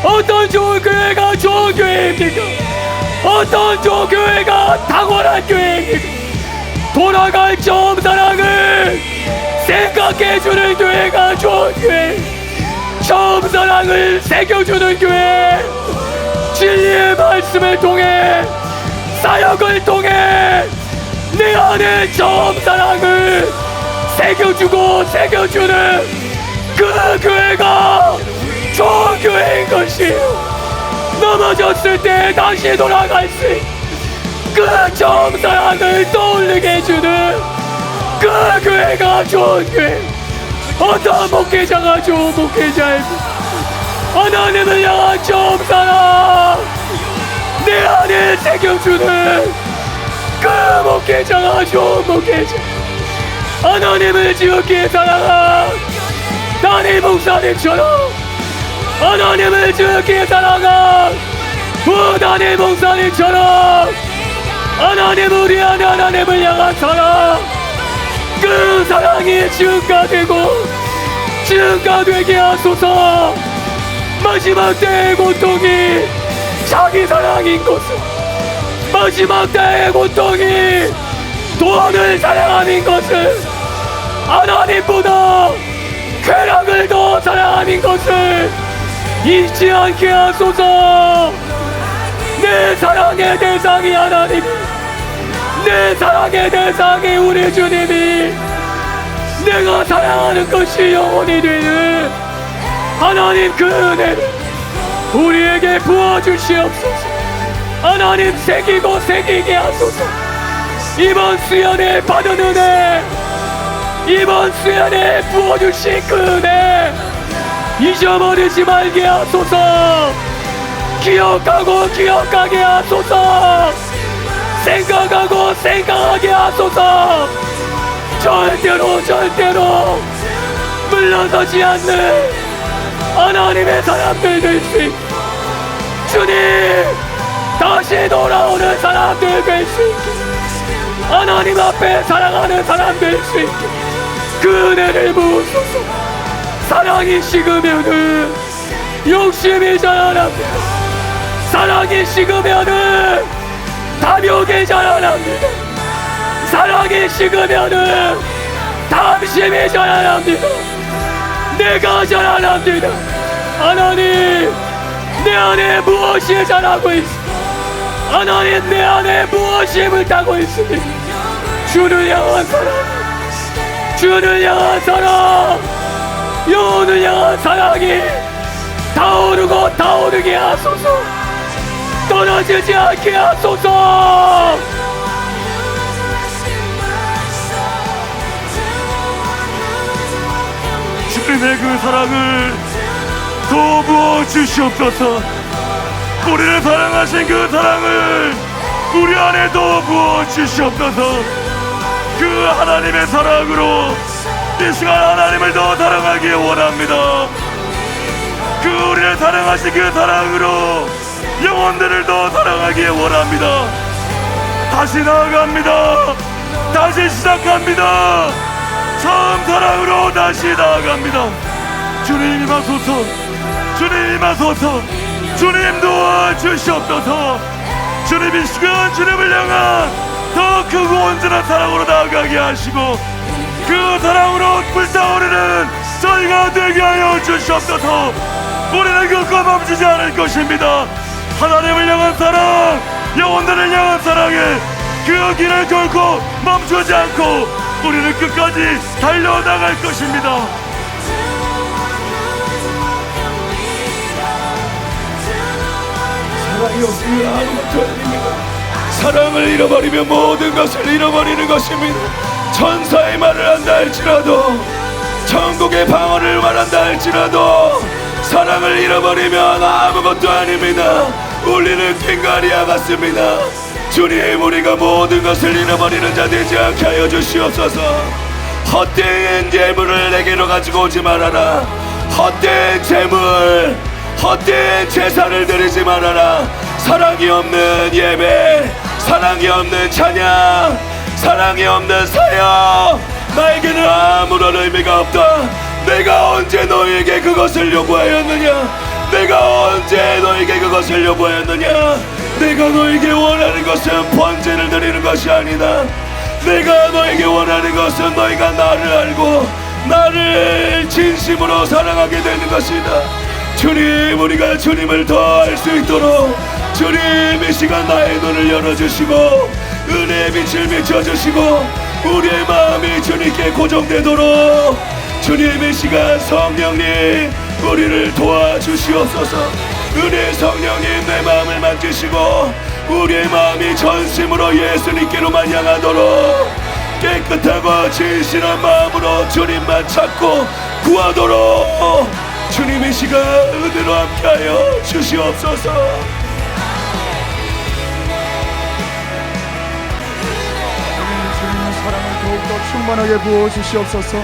어떤 좋은 교회가 좋은 교회입니까? 어떤 좋은 교회가 탁월한 교회입니까? 돌아갈 처음 사랑을 생각해주는 교회가 좋은 교회, 처음 사랑을 새겨주는 교회, 진리의 말씀을 통해 사역을 통해 내 안에 처음 사랑을 새겨주고 새겨주는 그 교회가 좋은 교회인 것이에요. 넘어졌을 때 다시 돌아갈 수 있는 그 처음 사랑을 떠올리게 해주는 그 교회가 좋은 교회. 어떤 목회자가 좋은 목회자입니다. 하나님을 향한 처음 사랑 내 안에 새겨주는 그 목회자가 좋은 목회자. 하나님을 지극히 사랑한 담임 목사님처럼 하나님을 지극히 사랑한 부담임 목사님처럼 하나님, 우리 안에 하나님을 향한 사랑, 그 사랑이 증가되고 증가되게 하소서. 마지막 때의 고통이 자기 사랑인 것을, 마지막 때의 고통이 돈을 사랑하는 것을, 하나님보다 쾌락을 더 사랑하는 것을 잊지 않게 하소서. 내 사랑의 대상이 하나님, 내 사랑의 대상이 우리 주님이, 내가 사랑하는 것이 영원히 되는 하나님 그 은혜를 우리에게 부어주시옵소서. 하나님 새기고 새기게 하소서. 이번 수련에 받은 은혜, 이번 수련에 부어주신 그 은혜 잊어버리지 말게 하소서. 기억하고 기억하게 하소서. 생각하고 생각하게 하소서. 절대로 물러서지 않는 하나님의 사람들 될 수 있게, 주님 다시 돌아오는 사람들 될 수 있게, 하나님 앞에 사랑하는 사람 될 수 있게 그 은혜를 부으소서. 사랑이 식으면은 욕심이 자라납니다. 사랑이 식으면은 탐욕이 자라납니다. 사랑이 식으면은 탐심이 자라납니다. 내가 자라납니다. 하나님, 내 안에 무엇이 자라고 있습니까? 하나님, 내 안에 무엇이 불타고 있습니까? 주를 향한 사랑, 주를 향한 사랑, 영혼을 향한 사랑이 타오르고 타오르게 하소서. 떨어지지 않게 하소서. 주님의 그 사랑을 더 부어 주시옵소서. 우리를 사랑하신 그 사랑을 우리 안에 더 부어 주시옵소서. 그 하나님의 사랑으로 이 시간 하나님을 더 사랑하기 원합니다. 그 우리를 사랑하신 그 사랑으로 영혼들을 더 사랑하기 원합니다. 다시 나아갑니다. 다시 시작합니다. 처음 사랑으로 다시 나아갑니다. 주님 임하소서. 주님 임하소서. 주님 도와주시옵소서. 주님 이 시간 주님을 향한 더 크고 온전한 사랑으로 나아가게 하시고 그 사랑으로 불타오르는 저희가 되게 하여 주시옵소서. 우리는 그거 멈추지 않을 것입니다. 하나님을 향한 사랑, 영혼들을 향한 사랑에 그 길을 결코 멈추지 않고 우리는 끝까지 달려나갈 것입니다. 사랑이 없으면 아무것도 아닙니다. 사랑을 잃어버리면 모든 것을 잃어버리는 것입니다. 천사의 말을 한다 할지라도, 천국의 방언을 말한다 할지라도 사랑을 잃어버리면 아무것도 아닙니다. 우리는 꽹가리와 같습니다. 주님, 우리가 모든 것을 잃어버리는 자 되지 않게 하여 주시옵소서. 헛된 재물을 내게로 가지고 오지 말아라. 헛된 재물, 헛된 제사를 드리지 말아라. 사랑이 없는 예배, 사랑이 없는 찬양, 사랑이 없는 사역, 나에게는 아무런 의미가 없다. 내가 언제 너에게 그것을 요구하였느냐? 내가 언제 너에게 그것을 요구하였느냐? 내가 너에게 원하는 것은 번제를 드리는 것이 아니다. 내가 너에게 원하는 것은 너희가 나를 알고 나를 진심으로 사랑하게 되는 것이다. 주님, 우리가 주님을 더 알 수 있도록 주님 이 시간 나의 눈을 열어주시고 은혜의 빛을 비춰주시고 우리의 마음이 주님께 고정되도록 주님 이 시간 성령님 우리를 도와주시옵소서. 은혜의 성령님 내 마음을 만지시고 우리의 마음이 전심으로 예수님께로만 향하도록 깨끗하고 진실한 마음으로 주님만 찾고 구하도록 주님 이 시간 은혜로 함께하여 주시옵소서. 주님의 사랑을 더욱더 충만하게 부어주시옵소서.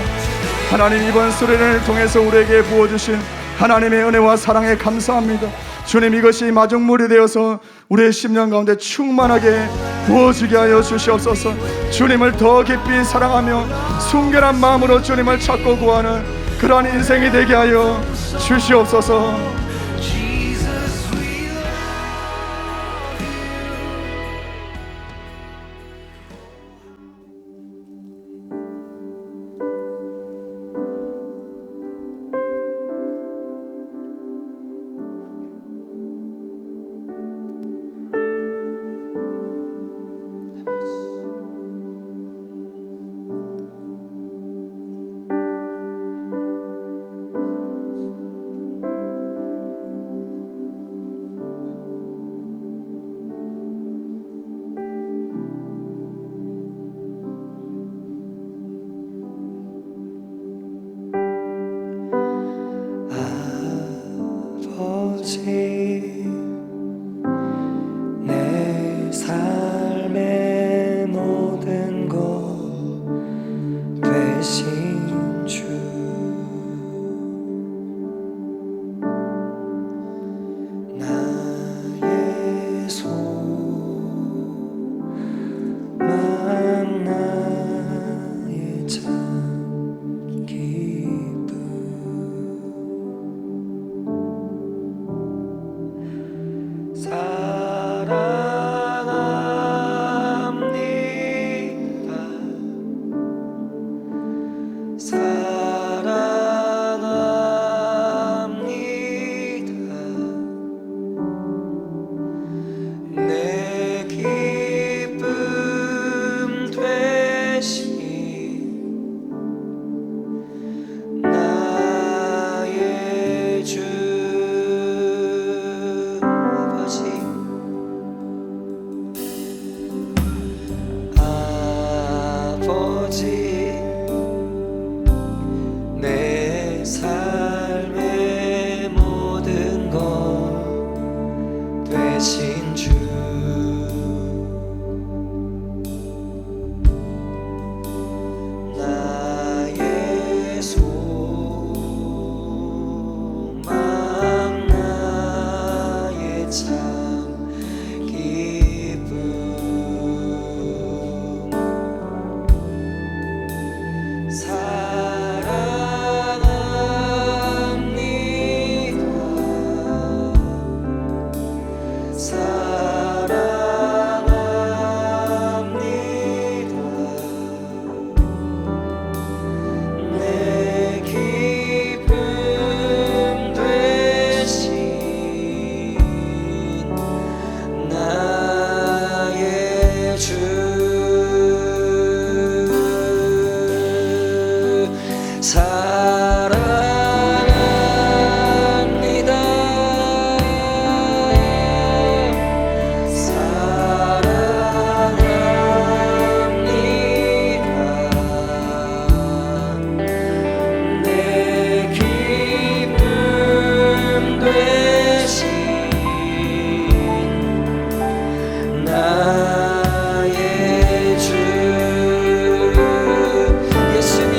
하나님, 이번 수련을 통해서 우리에게 부어주신 하나님의 은혜와 사랑에 감사합니다. 주님, 이것이 마중물이 되어서 우리의 심령 가운데 충만하게 부어지게 하여 주시옵소서. 주님을 더 깊이 사랑하며 순결한 마음으로 주님을 찾고 구하는 그러한 인생이 되게 하여 주시옵소서. 내 삶의 모든 것 되신 주 나의 소망 나의 참 기쁨 사랑합니다 내 기쁨 되신 나의 주 아버지 내 삶의 모든 것 되신 주 나의 소망 나의 참 기쁨 내 기쁨 되신 나의 주 사랑합니다 내 기쁨 되신 나의 주 예수님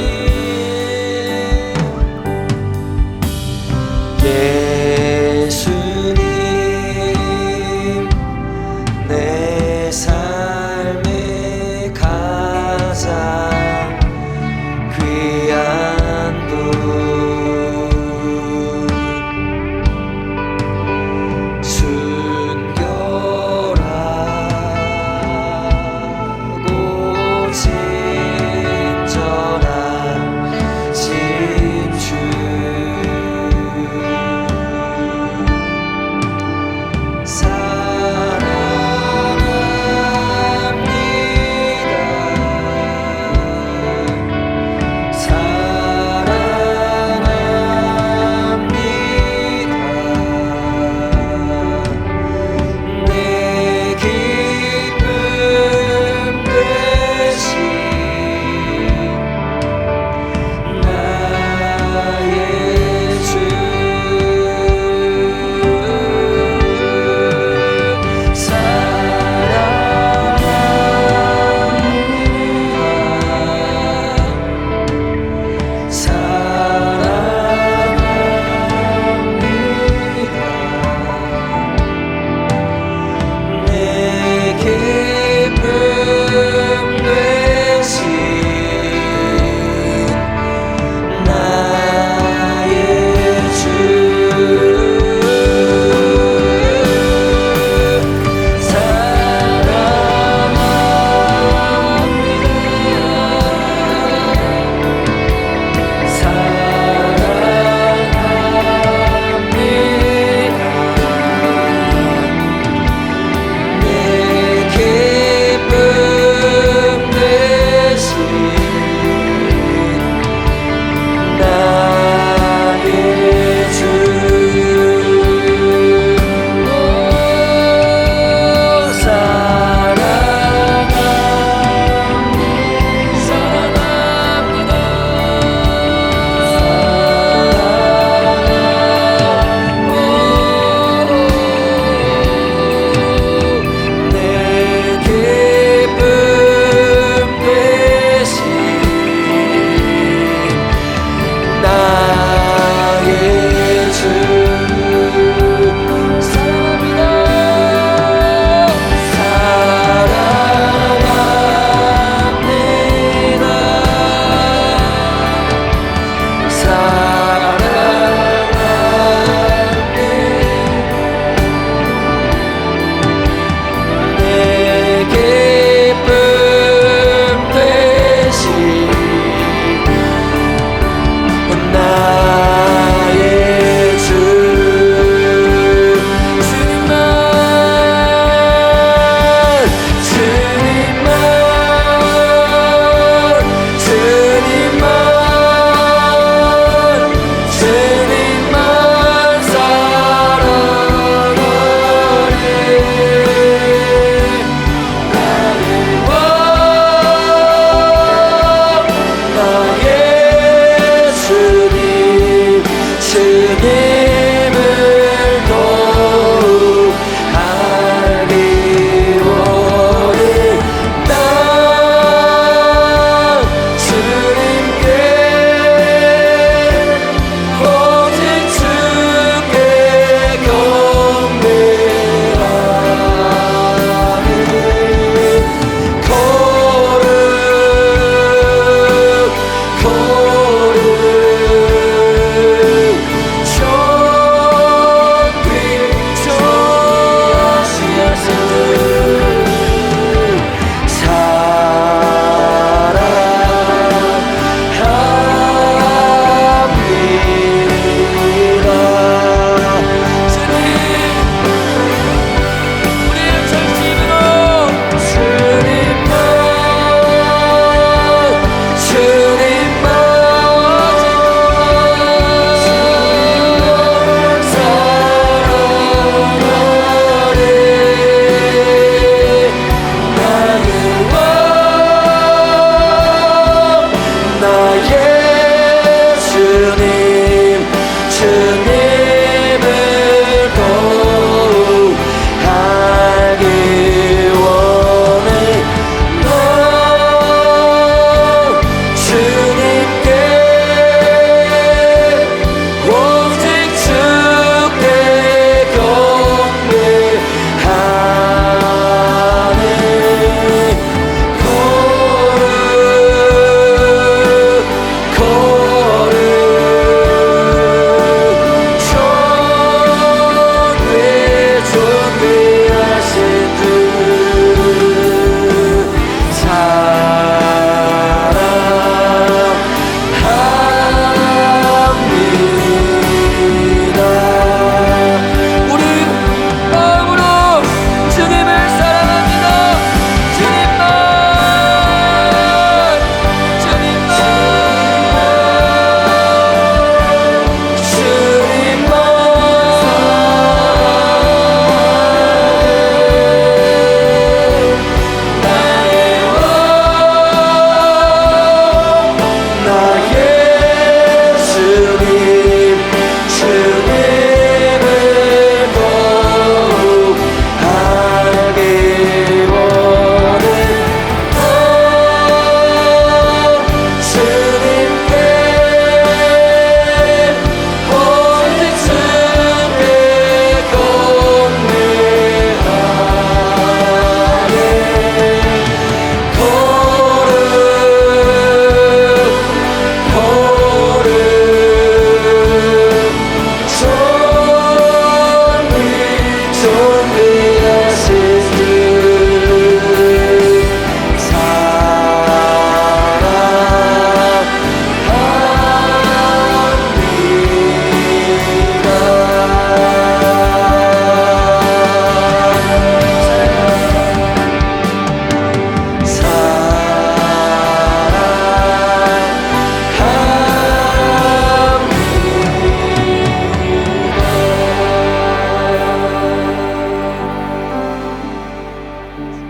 나의 주님 주님을 더욱 알기 원해 너 주님께 오직 주께 경배하네 거룩 존귀하신 주 사랑합니다. 우리 마음으로 주님을 사랑합니다. 주님만 주님만 나의 왕 나의 주님 주님을 더욱 알기 원해 너 주님께 오직 주께 경배하네 거룩 존귀하신 주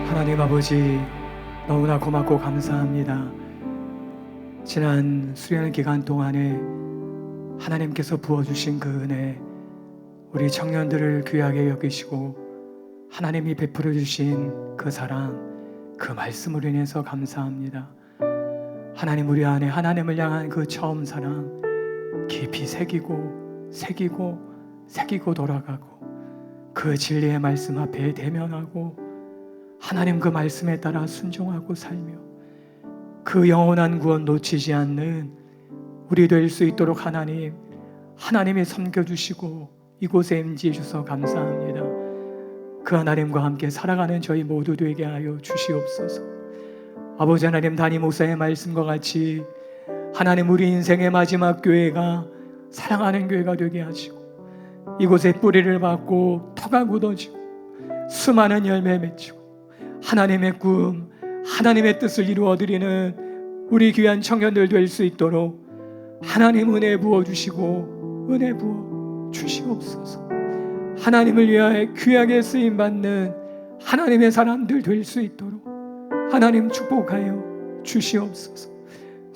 하나님 아버지, 너무나 고맙고 감사합니다. 지난 수련 기간 동안에 하나님께서 부어주신 그 은혜, 우리 청년들을 귀하게 여기시고 하나님이 베풀어 주신 그 사랑, 그 말씀으로 인해서 감사합니다. 하나님, 우리 안에 하나님을 향한 그 처음 사랑 깊이 새기고 돌아가고 그 진리의 말씀 앞에 대면하고 하나님 그 말씀에 따라 순종하고 살며 그 영원한 구원 놓치지 않는 우리 될 수 있도록 하나님이 섬겨주시고 이곳에 임재해 주셔서 감사합니다. 그 하나님과 함께 살아가는 저희 모두 되게 하여 주시옵소서. 아버지 하나님, 담임 목사의 말씀과 같이 하나님, 우리 인생의 마지막 교회가 사랑하는 교회가 되게 하시고 이곳에 뿌리를 받고 터가 굳어지고 수많은 열매 맺히고 하나님의 꿈, 하나님의 뜻을 이루어드리는 우리 귀한 청년들 될 수 있도록 하나님 은혜 부어주시고 은혜 부어 주시옵소서. 하나님을 위하여 귀하게 쓰임받는 하나님의 사람들 될 수 있도록 하나님 축복하여 주시옵소서.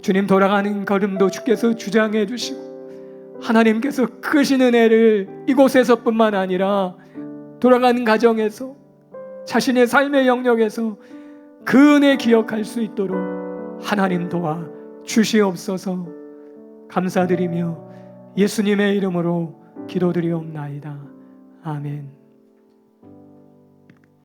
주님, 돌아가는 걸음도 주께서 주장해 주시고 하나님께서 크신 은혜를 이곳에서뿐만 아니라 돌아가는 가정에서 자신의 삶의 영역에서 그 은혜 기억할 수 있도록 하나님 도와 주시옵소서. 감사드리며 예수님의 이름으로 기도드리옵나이다. 아멘.